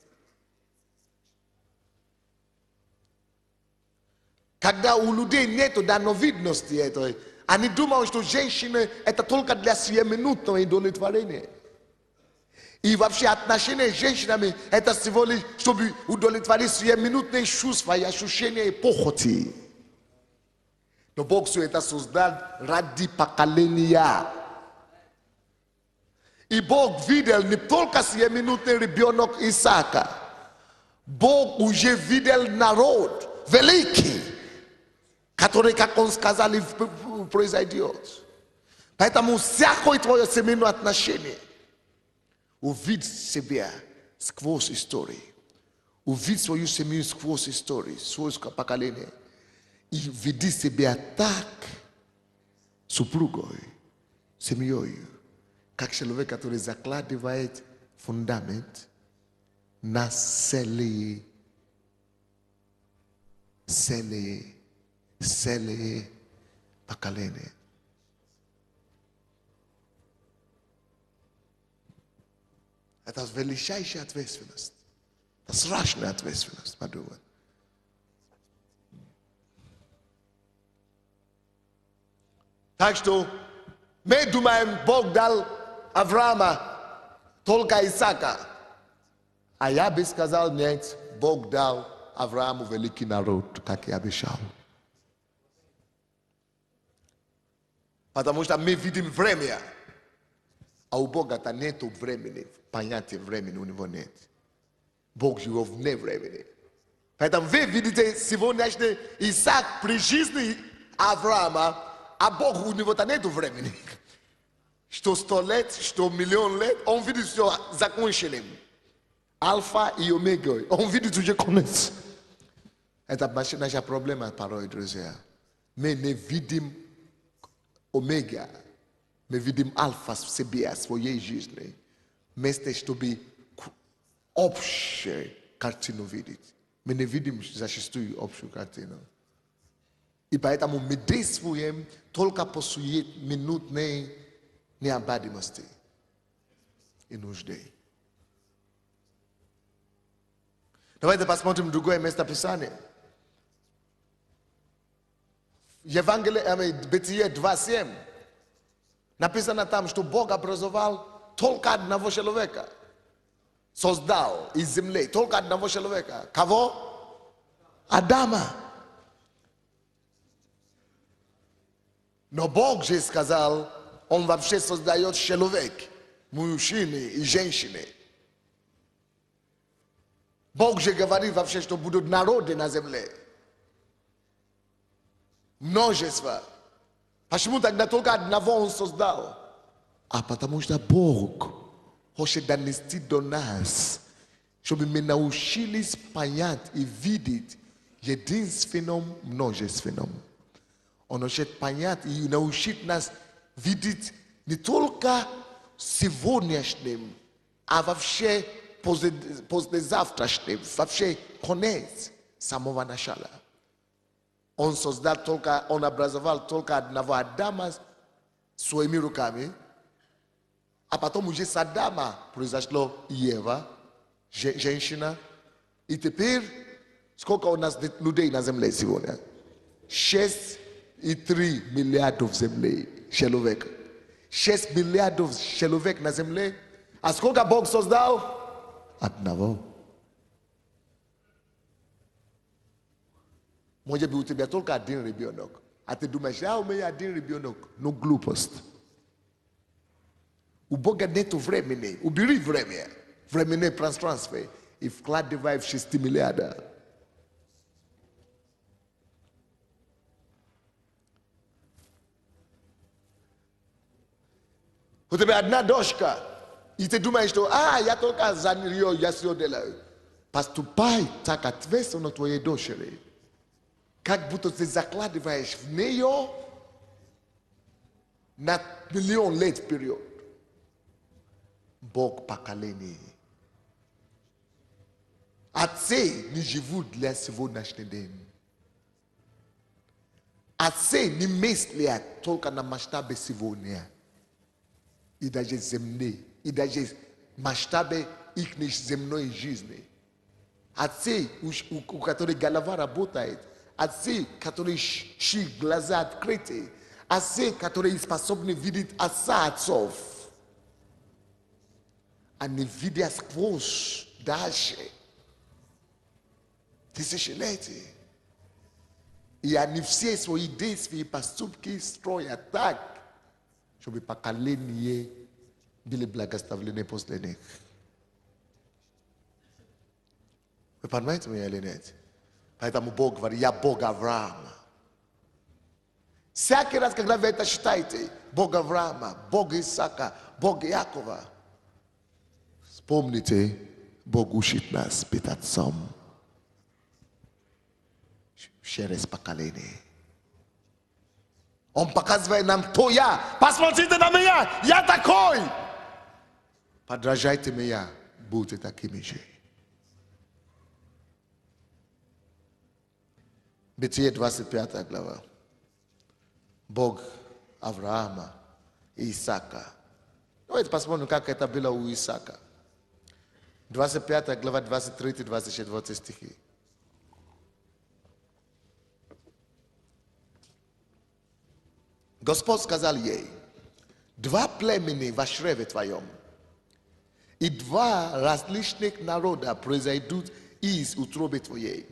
Когда у людей нет дановидности этой, они думают, что женщины это только для сиюминутного удовлетворения. И вообще отношения с женщинами это всего лишь, чтобы удовлетворить сиюминутные чувства и ощущения и похоти. Но Бог все это создал ради поколения. И Бог видел не только сиюминутный ребенок Исаака. Бог уже видел народ великий, который, как он сказал, произойдет. Поэтому всякое твое семейное отношение увидь себя сквозь истории. Увидь свою семью сквозь истории, сквозь поколение. И веди себя так супругой, семьей, как человек, который закладывает фундамент на целые поколения. Это величайшая ответственность. Это страшная ответственность, подумай. Так что мы думаем, Бог дал Авраама только Исаака. А я бы сказал, нет, Бог дал Аврааму великий народ, как и обещал. Потому что мы видим время. А у Бога-то нету времени. Понятия времени у него нет. Бог живет вне времени. Поэтому вы видите сегодняшний Исаак при жизни Авраама, а Бог у него-то нету времени. Что 100 лет, что миллион лет, он видит все законченным. Альфа и омега. Он видит уже конец. Это наша проблема порой, друзья. Мы не видим омега. Мы видим альфа в себе, в своей жизни. Вместо чтобы общую картину видеть. Мы не видим зачастую общую картину. И поэтому мы действуем только по своей минутной необходимости и нужде. Давайте посмотрим другое местописание. Евангелие, Бытие 2:7. Написано там, что Бог образовал только одного человека. Создал из земли только одного человека. Кого? Адама. Но Бог же сказал, Он вообще создает человек, мужчины и женщины. Бог же говорит вообще, что будут народы на земле. Множество. Почему тогда только одного Он создал? А потому что Бог хочет донести до нас, чтобы мы научились понять и видеть единственным множественным. Он хочет понять и научить нас видеть не только сегодняшним, а вообще послезавтрашним, вообще конец самого начала. Он создал только, он образовал только одного Адама своими руками, а потом уже с Адама произошло Ева, женщина. И теперь, сколько у нас людей на земле сегодня? 6,3 миллиардов земли, человек. 6 миллиардов человек на земле. А сколько Бог создал? Одного. Может быть, у тебя только один ребенок. А ты думаешь, у меня один ребенок. Ну, глупость. У Бога нету времени. Убери время. Временный трансфер. И вкладывай в 6 миллиардов. У тебя одна дочка. И ты думаешь, что, я только за нее, я все делаю. Поступай так ответственно твоей дочери. Как будто ты закладываешь в нее на миллион лет вперед. Бог поколений. Отцы не живут для сегодняшний день. Отцы не мыслят только на масштабе сегодня. И даже земли. И даже масштабе их земной жизни. Отцы, у которых голова работает. Отцы, которые глаза открыты. Отцы, которые способны видеть отца отцов. Они видят сквозь дальше. Тысячелетия. И они все свои действия и поступки строят так, чтобы поколения были благословлены после них. Вы понимаете меня или нет? Поэтому Бог говорит, я Бог Авраама. Всякий раз, когда вы это считаете, Бог Авраама, Бог Исаака, Бог Якова, вспомните, Бог учит нас быть отцом через поколение. Он показывает нам, кто я. Посмотрите на меня, я такой. Подражайте меня, будьте такими же. Бытие 25 глава. Бог Авраама и Исаака. Давайте посмотрим, как это было у Исаака. 25 глава, 23-24 стихи. Господь сказал ей, 2 племени в чреве твоем, и 2 различных народа произойдут из утробы твоей.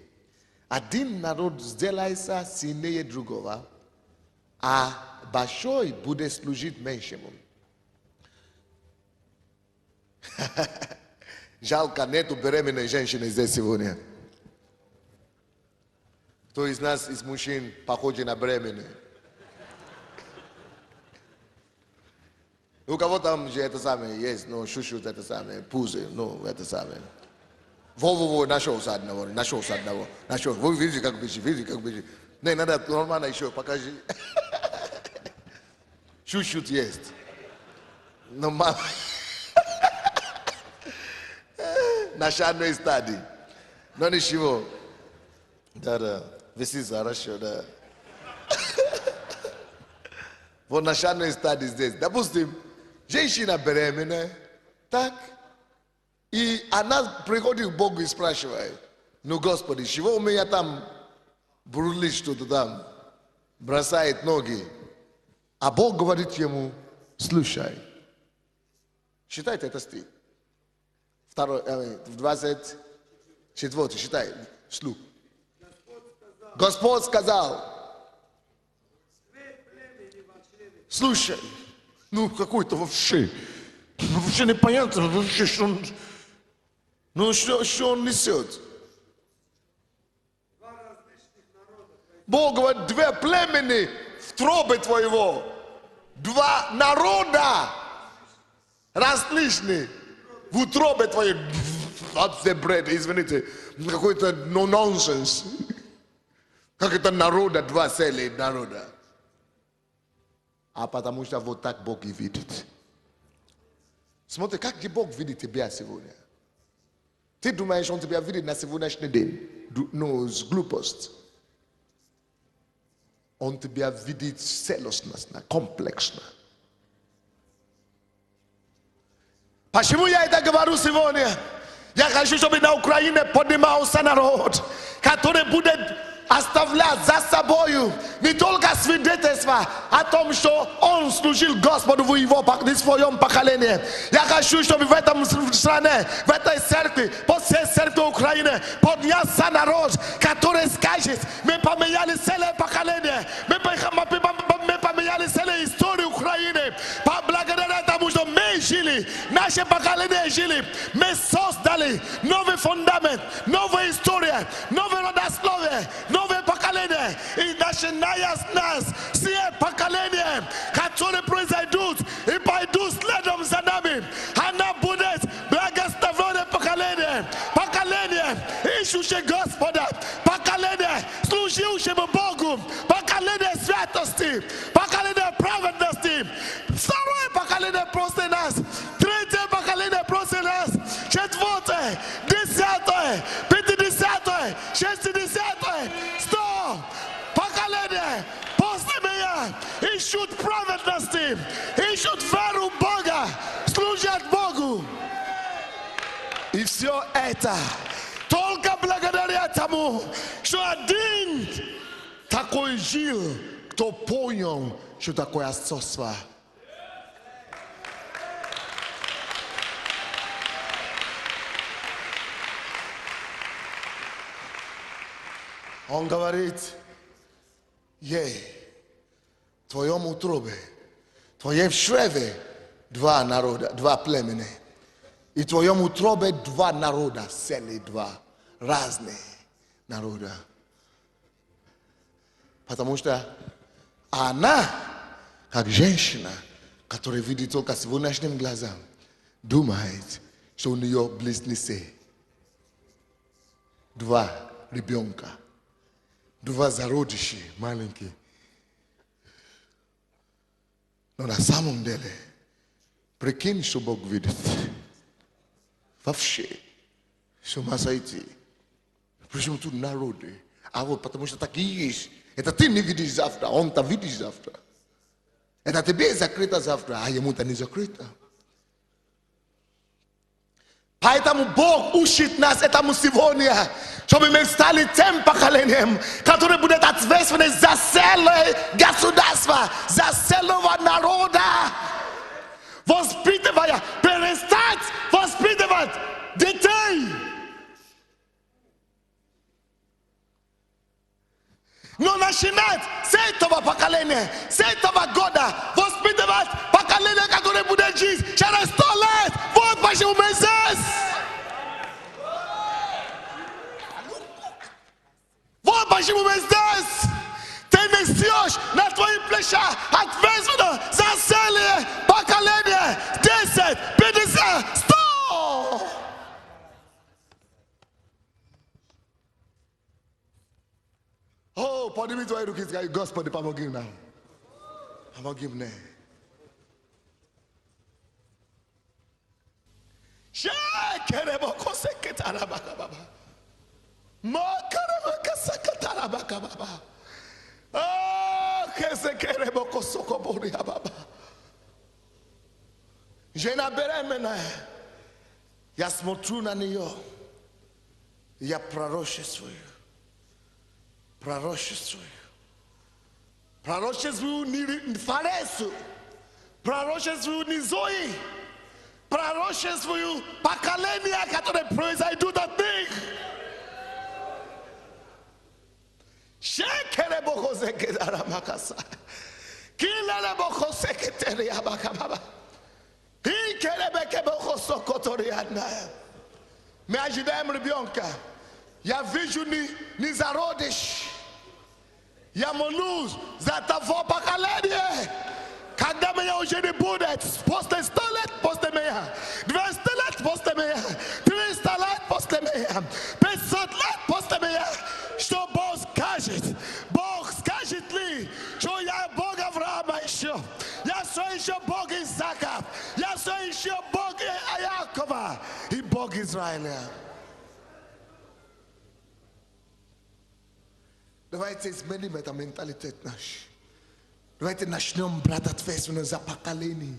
Один народ сделается сильнее другого, а большой будет служить меньшему. Жалко, нету беременной женщины здесь сегодня. Кто из нас, из мужчин, похож на беременную? У кого там же это самое есть, ну, шушут это самое, пузы, ну, это самое. Во, нашелся одного. Вы видите, как бежит, Не, надо нормально еще, покажи. Шушут есть. Но мама... Начальной стадии. Но ничего. Да, висит хорошо, да. Вот начальной стадии здесь. Допустим, женщина беременная, так, и она приходит к Богу и спрашивает, ну, Господи, чего у меня там бурлит что-то там, бросает ноги, а Бог говорит ему, слушай, считайте это стих, 24, считай, слух. Господь сказал, слушай, ну какой-то вообще непонятно, вообще, что он, ну что он несет. Бог говорит, 2 племени в тробе твоего, 2 народа различные в утробе твоей. That's the bread, извините, какой-то нонсенс. Как это народа, 2 целых народа. А потому что вот так Бог и видит. Смотри, как Бог видит тебя сегодня. Ты думаешь, он тебя видит на сегодняшний день? Ну, с глупость. он тебя видит целостностно, комплексно. Почему я это говорю сегодня? Я хочу, чтобы на Украине поднимался народ, который будет оставлять за собою не только свидетельство о том, что он служил Господу в его в своем поколении. Я хочу, чтобы в этом стране, в этой церкви, по всей церкви Украины поднялся народ, который скажет: мы поменяли целое поколение, мы поменяли целую историю Украины. Благодаря тому, что мы жили, наше поколение жили, мы создали новый фундамент, новая история, новое родословие, новое поколение. И начиная с нас, все поколения, которые произойдут и пойдут следом за нами, она будет благословенное поколение, поколение, ищущее Господа, поколение, служившему Богу, поколение святости, поколение праведности. Второе поколение после нас, третье поколение после нас, четвертое, десятое, пятидесятое, шестидесятое, 100 поколение после меня ищут праведности, ищут веру в Бога, служат Богу. И все это только благодаря тому, что один такой жил, кто понял, что такое отцовство. Он говорит: ей, в твоем утробе, в твоем чреве два народа, два племени. И в твоем утробе два народа, целые два, разные народа. Потому что она, как женщина, которая видит только сегодняшним глазам, думает, что у нее близнецы. Два ребенка. Два зародыши маленькие. Но на самом деле, прикинь, что Бог видит. Вообще, с ума сойти. Причем тут народы. А вот потому что так и есть. Это ты не видишь завтра, он-то видишь завтра. Это тебе закрыто завтра, а ему-то не закрыто. Поэтому Бог учит нас этому сегодня, чтобы мы стали тем поколением, которое будет ответственным за целое государство, за целого народа. Воспитывая, перестать воспитывать детей. Но начинать с этого поколения, с этого года воспитывать поколение, которое будет жить через 100 лет. Вот почему мы здесь. Вот почему мы здесь. Ты несешь на твои плечах ответственность за целое поколение. 10, 50, 100. О, подними твои руки, скажи: Господи, помоги нам. Помоги мне. Жена беременная. Я смотрю на нее. Я пророчествую. Пророчествую не Фаресу, пророчествую не Зои, пророчествую поколения, которые произойдут от них. Мы ожидаем ребенка. Я вижу не зародыш. Я молюсь за того поколения. Когда меня уже не будет, после 100 лет после меня, 200 лет после меня, 300 лет после меня, 500 лет после меня, что Бог скажет? Бог скажет ли, что я Бог Авраама еще? Я все еще Бог Исаака, я все еще Бог Иакова и Бог Израиля. Давайте изменим это менталитет наш. Давайте начнем брать ответственность за поколение.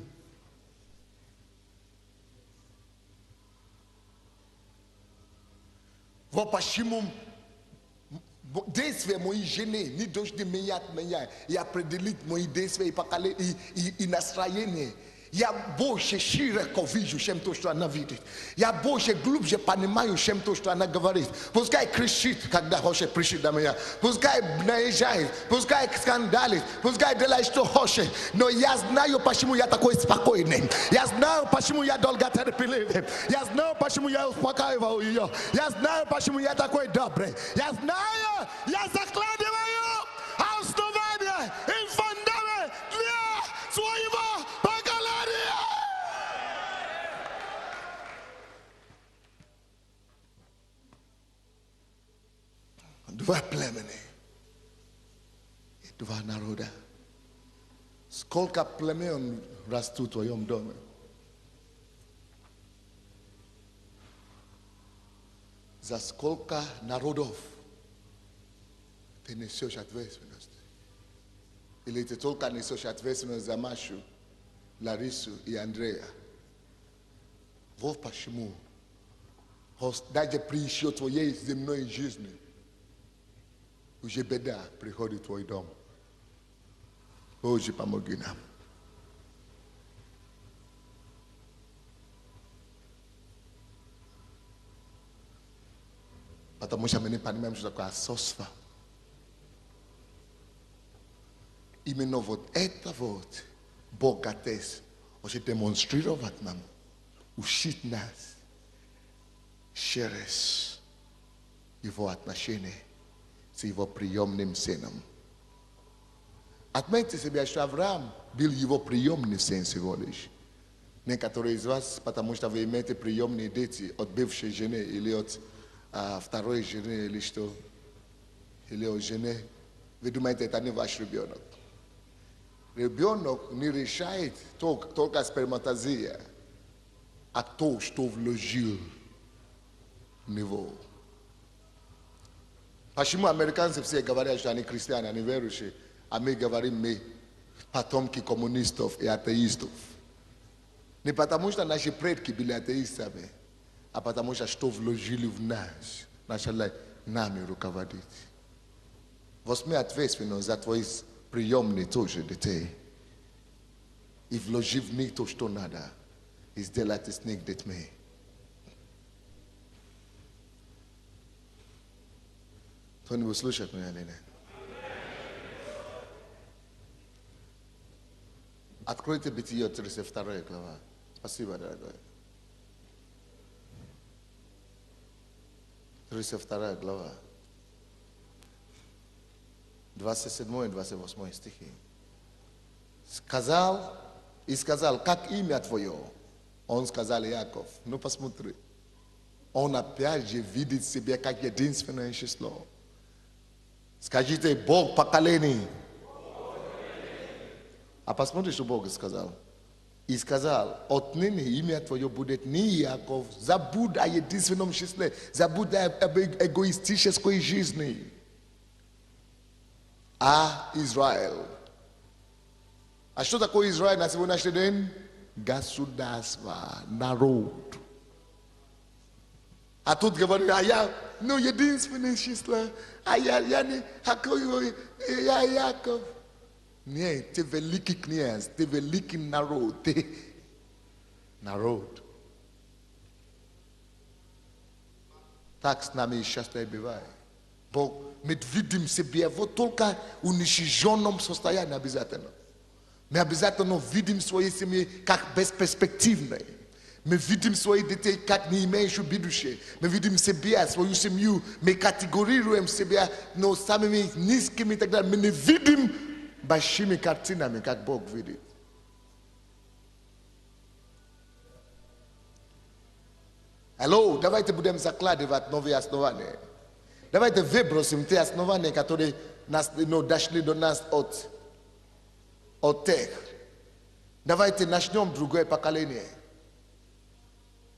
Вот почему действия моей жены не должны менять меня и определить мои действия и поколение и настроение. Я больше широко вижу, чем то, что она видит. Я больше глубже понимаю, чем то, что она говорит. Пускай кричит, когда хочет прийти на меня. Пускай наезжает, пускай скандалит, пускай делает, что хочет. Но я знаю, почему я такой спокойный. Я знаю, почему я долготерпеливый. Я знаю, почему я успокаиваю ее. Я знаю, почему я такой добрый. Я знаю, я закладываю основание и фундамент для своего поколения. Два племени и два народа. Сколько племен растут в твоем доме? За сколько народов ты несешь ответственность? Или ты только несешь ответственность за Машу, Ларису и Андрея? Вот почему даже при еще твоей земной жизни уже беда приходит в твой дом. Боже, помоги нам. Потому что мы не понимаем, что такое отцовство. Именно вот это вот Бог Отец хоче демонстрировать нам, учить нас через его отношения с его приемным сыном. Отметьте себе, что Авраам был его приемный сын всего лишь. Некоторые из вас, потому что вы имеете приемные дети от бывшей жены или от второй жены, или что, или от жены, вы думаете, это не ваш ребенок. Ребенок не решает только сперматозия, а то, что вложил в него. Почему американцы все говорят, что они христиане, они верующие, а мы говорим, мы потомки коммунистов и атеистов? Не потому что наши предки были атеистами, а потому что вложили в нас, начали нами руководить. Возьми ответственность за твои приемные тоже детей. И вложи в них то, что надо, и сделать с них детьми. Кто-нибудь слушает меня или нет? Откройте Бытие 32 глава. Спасибо, дорогой. 32 глава. 27 и 28 стихи. Сказал, как имя твое? Он сказал, Яков. Ну посмотри. Он опять же видит себя как единственное число. Скажите, Бог поколений. А посмотри, что Бог сказал. И сказал, отныне имя твое будет не Яков, забудь о единственном числе, забудь об эгоистической жизни, а Израиль. А что такое Израиль на сегодняшний день? Государство, народ. А тут говорю, а я, ну, единственное число, а я не, я Яков. Нет, ты великий князь, ты великий народ, ты народ. Так с нами часто и бывает. Бог, мы видим себя вот только в уничиженном состоянии обязательно. Мы обязательно видим свои семьи как бесперспективные. Мы видим своих детей как не имеющие будущее. Мы видим себя, свою семью, мы категорируем себя, но самыми низкими и так далее. Мы не видим большими картинами, как Бог видит. Алло, давайте будем закладывать новые основания. Давайте выбросим те основания, которые дошли до нас от тех. Давайте начнем другое поколение.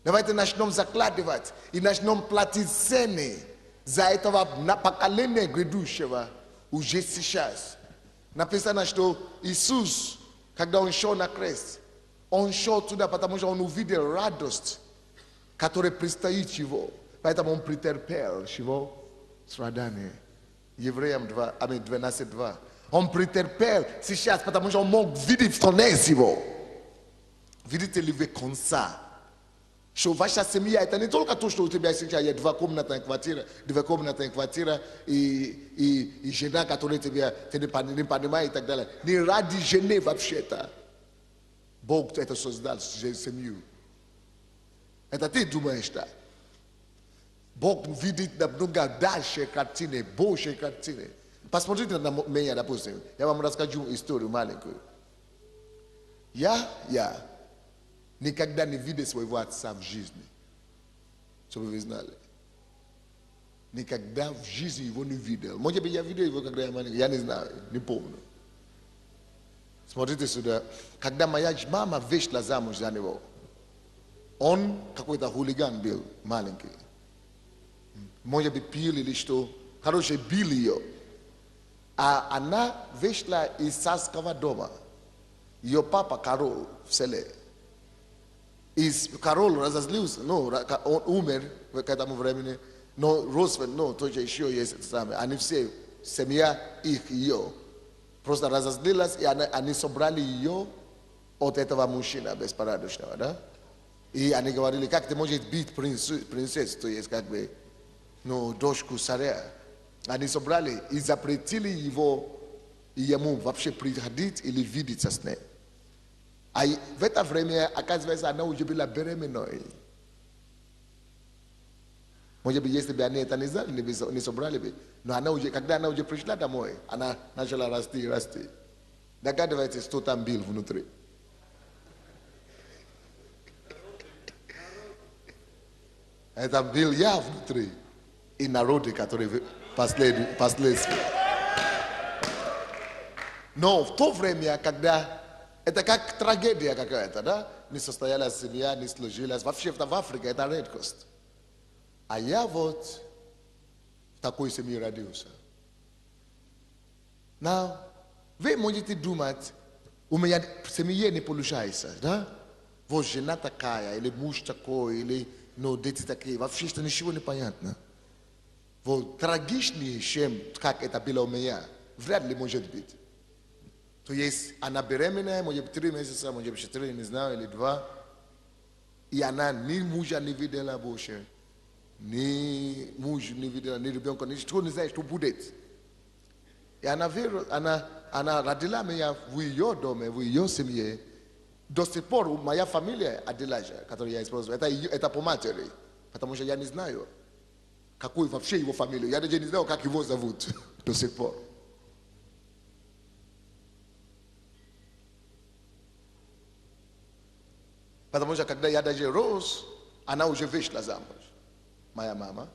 Давайте начнем закладывать и начнем платить цены за этого поколения грядущего, уже сейчас. Написано, что Иисус, когда Он шел на крест, Он шел туда, потому что Он увидел радость, которая предстоит Его. Поэтому Он претерпел Его страдания. Евреям 12:2. Он претерпел сейчас, потому что Он мог видеть конец Его. Видите ли вы конца? Что ваша семья, это не только то, что у тебя сейчас есть две комнатные квартиры и жена, которая тебя не понимает и так далее. Не ради жены вообще-то. Бог это создал, семью. Это ты думаешь, да? Бог видит намного дальше картины, больше картины. Посмотрите на меня, допустим. Я вам расскажу историю маленькую. Я никогда не видел своего отца в жизни. Чтобы вы знали. Никогда в жизни его не видел. Может быть, я видел его, когда я маленький. Я не знаю, не помню. Смотрите сюда. Когда моя мама вышла замуж за него, он какой-то хулиган был, маленький. Может быть, пил или что. Короче, бил ее. А она вышла из царского дома. Ее папа Карол в селе. И Карол разозлился, он умер к этому времени, но Росвелд, тоже еще есть самое. Они все, семья их, ее, просто разозлилась, и они собрали ее от этого мужчины беспорядочного, да? И они говорили, как ты можешь бить принцессу, то есть как бы, дочку царя. Они собрали и запретили ему вообще приходить или видеться с ней. А в это время, оказывается, она уже была беременной. Может быть, если бы они это не знали, не собрали бы. Но когда она уже пришла домой, она начала расти. Догадываетесь, что там был внутри? Это был я внутри. И народы, которые последствия. Но в то время, когда это как трагедия какая-то, да? Не состоялась семья, не сложилась. Вообще в Африке это редкость. А я вот в такой семье родился. Но вы можете думать, у меня в семье не получается, да? Вот жена такая, или муж такой, или дети такие. Вообще что ничего не понятно. Вот трагичнее, чем как это было у меня, вряд ли может быть. То есть она беременная, может быть 3 месяца, может быть 4, не знаю, или 2. И она ни мужа не видела больше, ни муж не видела, ни ребенка, ничего не знает, что будет. И она родила меня в ее доме, в ее семье. До сих пор моя фамилия Адилажа, которую я использую, это по матери, потому что я не знаю, какую вообще его фамилию. Я даже не знаю, как его зовут до сих пор. Потому что когда я даже рос, она уже вышла замуж, моя мама.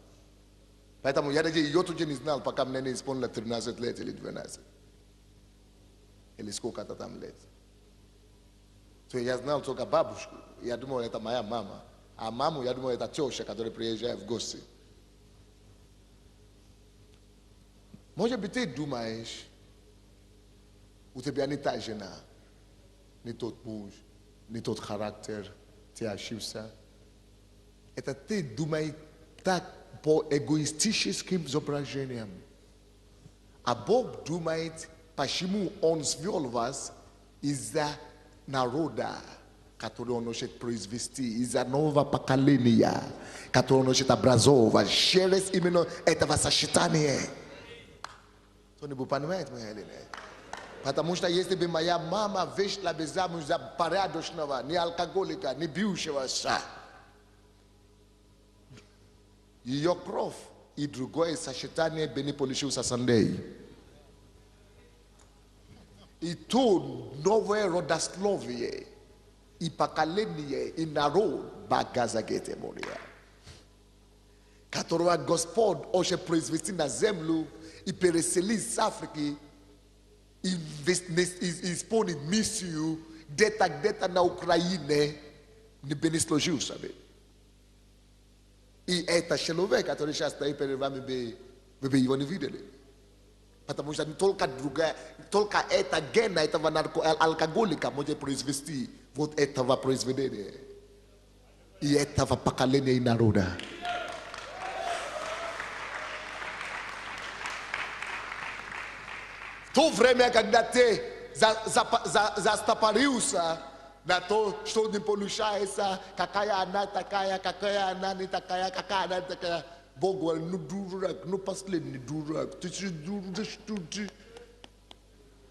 Поэтому я даже ее тоже не знал, пока мне не исполнилось 13 лет или 12. Или сколько-то там лет. То я знал только бабушку. Я думал, это моя мама. А маму, я думал, это теща, которая приезжает в гости. Может быть, ты думаешь, у тебя не та жена, не тот муж, не тот характер, ты ошибся. Это ты думаешь так по эгоистическим соображениям. А Бог думает, почему Он свел вас из-за народа, который Он хочет произвести, из-за нового поколения, которое Он хочет образовывать через именно этого сочетания. Кто-нибудь понимает, моя Елена? Потому что если бы моя мама вышла бы замуж за порядочного, не алкоголика, не бьющегося, ее кровь и другое сочетание бы не получился с ней. И то новое родословие и поколение и народ Багазагете Мория, которого Господь хочет произвести на землю и переселить с Африки и исполнить миссию где-то на Украине не бы не сложился бы. И это человек, который сейчас стоит перед вами, вы бы его не видели. Потому что только другая, только эта гена этого алкоголика может произвести вот этого произведения. И этого поколения и народа. В то время, когда ты застопорился на то, что не получается, какая она такая, какая она не такая, какая она такая, Бог говорит, ну дурак, ну последний дурак, ты что ты?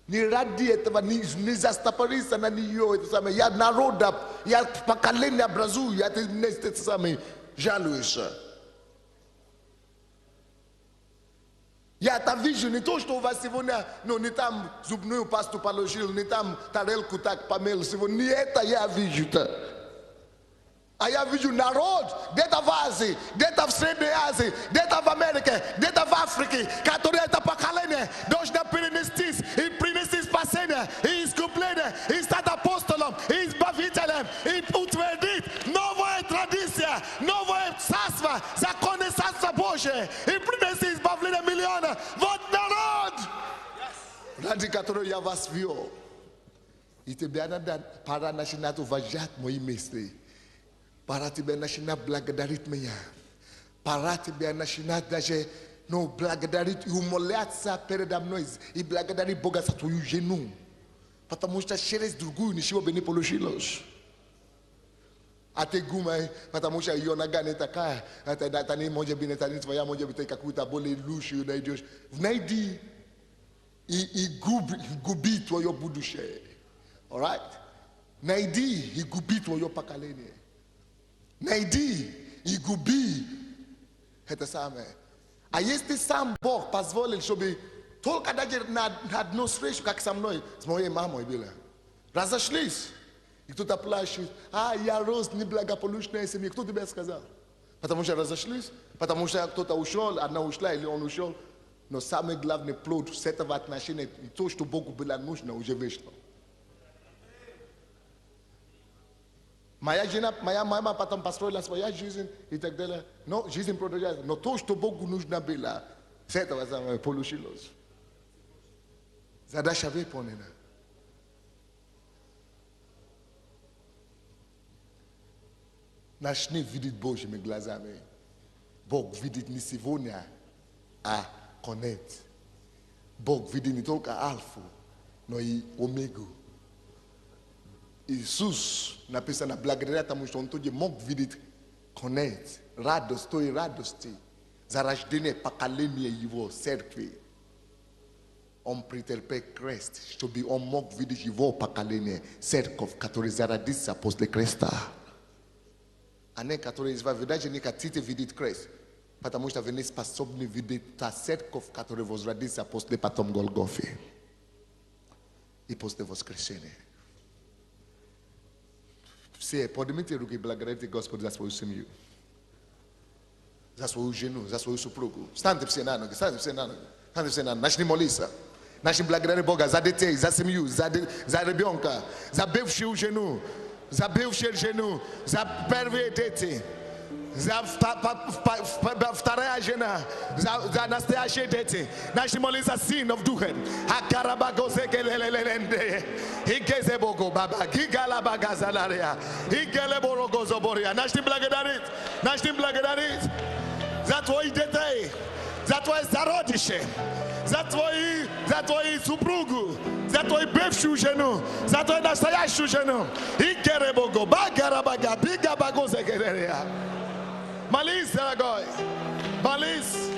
Не ради этого, не застопориться на нее, это самое, я народа, я поколение образую, я ты это самое, жалуешься. Я это вижу, не то, что у вас сегодня, ну, не там зубную пасту положил, не там тарелку так помыл сегодня, не это я вижу-то. А я вижу народ, где-то в Азии, где-то в Средней Азии, где-то в Америке, где-то в Африке, которые это поколение должно перенестись и принести спасение, и искупление, и стать апостолом, и избавителем, и утвердить новая традиция, новое царство, законы Царства Божие, и принести избавление миллиона. Вот народ, ради которого я вас вел. И тебе надо, пора начинать уважать мои мысли. Пора тебе начинать благодарить меня. Пора тебе начинать даже, ну, благодарить и умоляться передо мной. И благодарить Бога за твою жену. Потому что через другую ничего бы не получилось. А ты гумай, потому что ее нога не такая. Это не может быть, это не твоя, может быть, какую-то более лучшую найдешь. Найди и губи твое будущее. Alright? Найди и губи твое поколение. Найди и губи это самое. А если сам Бог позволил, чтобы только даже на одну встречу, как со мной, с моей мамой было, разошлись, и кто-то плачет, я рос в неблагополучной семье. Кто тебе сказал? Потому что разошлись, потому что кто-то ушел, одна ушла или он ушел. Но самый главный плод с этого отношения, то, что Богу было нужно, уже вышло. Моя жена, моя мама потом построила свою жизнь и так далее. Но жизнь продолжается. Но то, что Богу нужно было, с этого самого получилось. Задача выполнена. Начни видеть Божьими глазами. Бог видит не сегодня, а конец. Бог видит не только Альфу, но и Омегу. Иисус написано благодаря тому, что Он тоже мог видеть конец, радость, той радости, за рождение поколения Его церкви. Он претерпел крест, чтобы Он мог видеть Его поколение, церковь, которая зародится после креста. А не которая даже не хотите видеть крест, потому что вы не способны видеть та церковь, которая возродится после потом Голгофы и после воскресения. Все, поднимите руки и благодарите Господа за свою семью, за свою жену, за свою супругу. Станьте все на ноги, станьте все на ноги, станьте все на ноги. Начни молиться, начни благодарить Бога за детей, за семью, за ребенка, за бывшую жену, за первые дети, за вторая жена, за настоящие дети. Начни молиться сынов духом. Начни благодарить за твоих детей, за твое зародище, за твою супругу, за твою бывшую жену, за твою настоящую жену. Молись, дорогой, молись.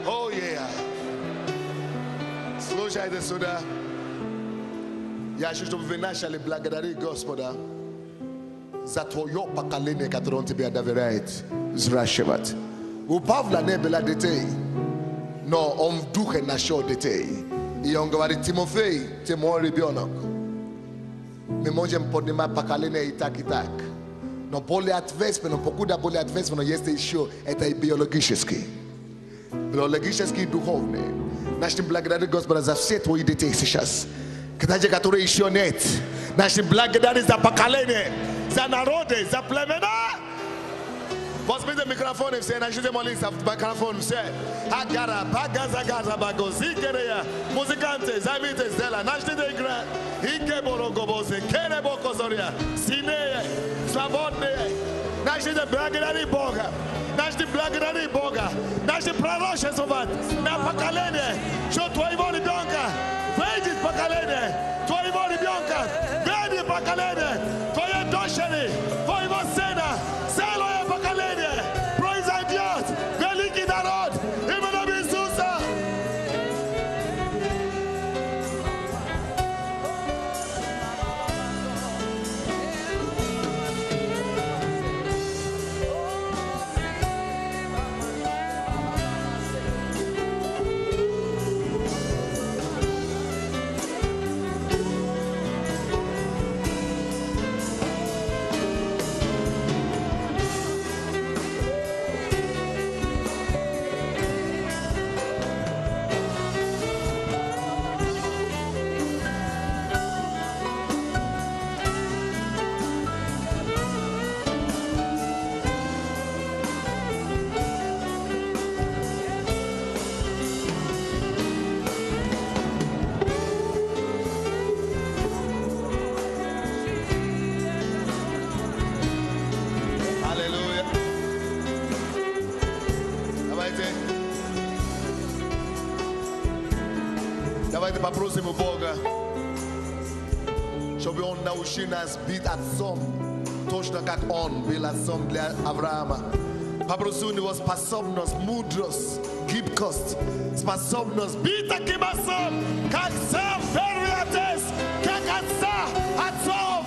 Oh yeah. Слушайте сюда. Я хочу, чтобы вы начали благодарить Господа за твое поколение, которое Он тебе доверяет взращивать. У Павла не было детей, но он в духе нашел детей. И он говорит: Тимофей, ты мой ребенок. Мы можем поднимать поколение и так. Но более ответственно, покуда более ответственно есть еще, это и биологический и духовный. Nós te благодарим, Господа, за все твои детей сейчас. Которые еще нет. Nós te благодарим за поколение, за народы, за племена. Возьмите микрофон и все, начните молиться в микрофон, все. Агара, багазагаза, багозикерея. Музыканты, займитесь делом, начните играть. Икеборогобозе, керебокозория, синее, свободные. Начните благодарить Бога. Начните благодарить Бога. Начните пророчествовать на поколение, что твоего ребенка выйдет поколение, твоего ребенка выйдет поколение, твоей дочери, твоего сына, целое поколение произойдет великий народ именем Иисуса. Аллилуйя. Давайте попросим у Бога, чтобы Он научил нас быть отцом, точно как Он был отцом для Авраама. Попроси у Него способность, мудрость, гибкость, способность быть таким отцом, как сам первый отец, как отца отцов.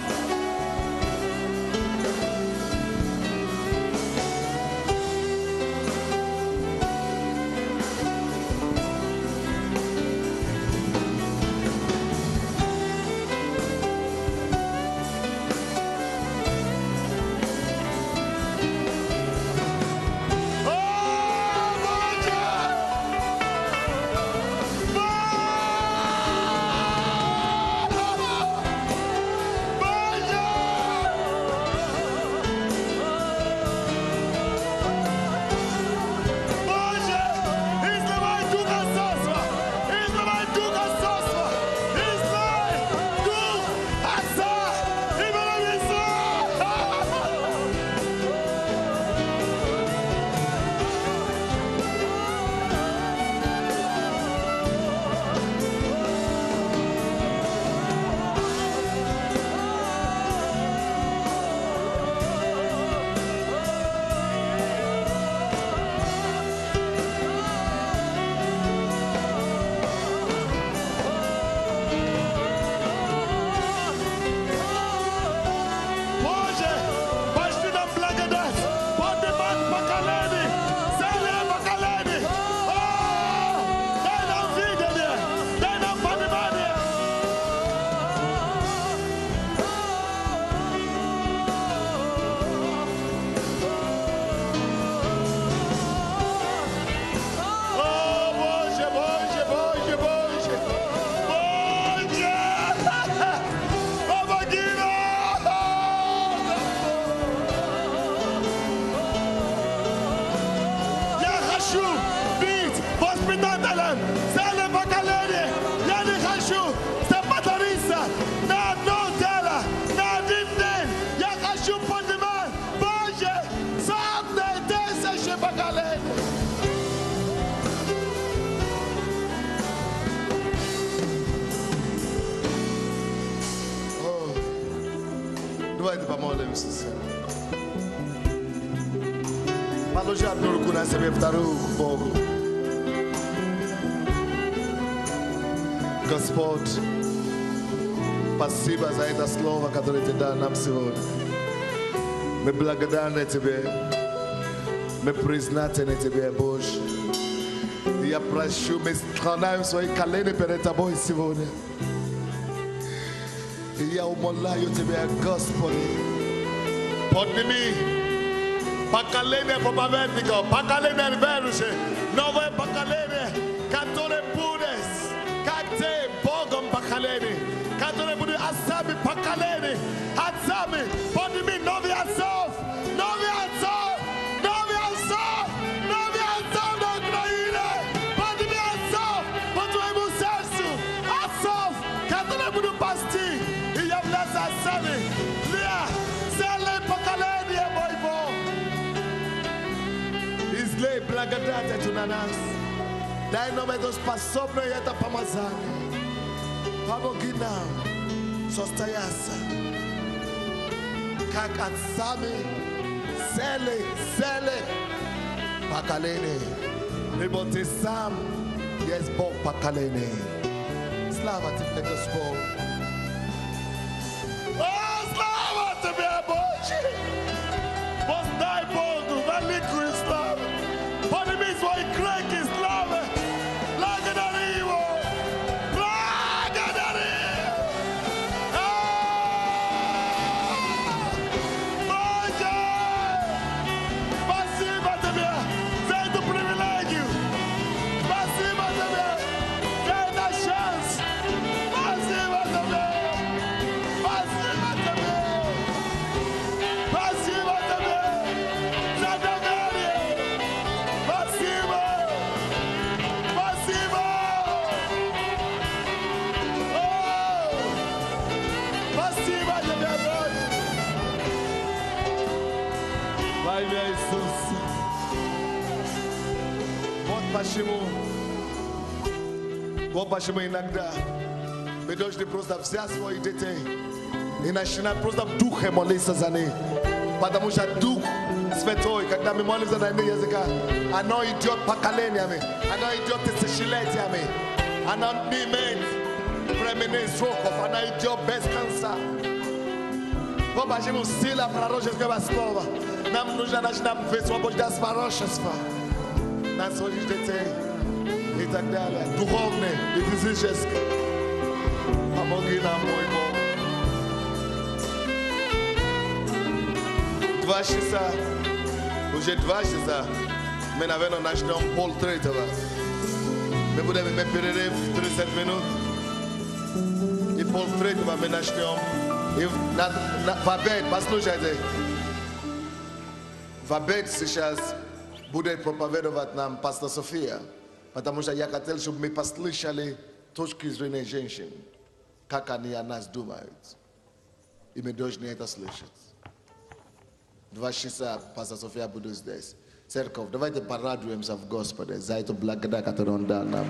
Давайте помолимся. Положи одну руку на себе, вторую к Богу. Господь, спасибо за это слово, которое Ты дал нам сегодня. Мы благодарны Тебе. Мы признательны Тебе, Боже. Я прошу, мы склоняем свои колени перед Тобой сегодня. И я умоляю Тебя, Господи, подними поколение проповедников, поколение верующих, новое поколение, которое Pudes, Kate, Bogom Bakaleni, Katone Asami Pakaleni, Hatsami, Podimi, Novi Azov, Novi Azov, Novi Azov, Novi Azov, na Ukraine, Podimi Azov, Potuemu Sersu, Azov, Katone Budu Pasti, Iyamnasa Asami, Lia, Sele Pakaleni, Boibo. Izle Blagadata Tunanas. Dai nome dos pasobno yeta pamazani. Pabo ginam. Sostayasa. Kakatsami. Sele. Pakalene. Libote sam. Yes, Bog Pakalene. Slava тебе Господь. О, слава тебе, Боже! Воздай Богу великую славу. Подними свои крики славы. Благодари Его. Благодари. Боже! Спасибо тебе за эту привилегию. Спасибо тебе за этот шанс. Спасибо тебе. Спасибо тебе. Спасибо тебе за доверие. Спасибо. Спасибо. О, спасибо тебе, Боже. Во имя Иисуса. Вот почему иногда мы должны просто взять своих детей и начинать просто в духе молиться за них. Потому что Дух Святой, когда мы молимся на иных языках, оно идет поколениями, оно идет тысячелетиями, оно не имеет временных сроков, оно идет без конца. Вот почему сила пророческого слова нам нужно начинать высвобождать пророчество на своих детей и так далее, духовные и физические. Помоги нам, мой Бог. 2 часа, уже 2 часа, мы, наверное, начнем пол-третьего. Мы будем иметь перерыв 30 минут. И пол-третьего мы начнем. И в обед, послушайте, в обед сейчас будет проповедовать нам пастор София, потому что я хотел, чтобы мы послушали точки зрения женщин, как они о нас думают. И мы должны это слышать. 2 часа пастор София будет здесь. Церковь, давайте порадуемся в Господе за эту благодать, которую Он дал нам.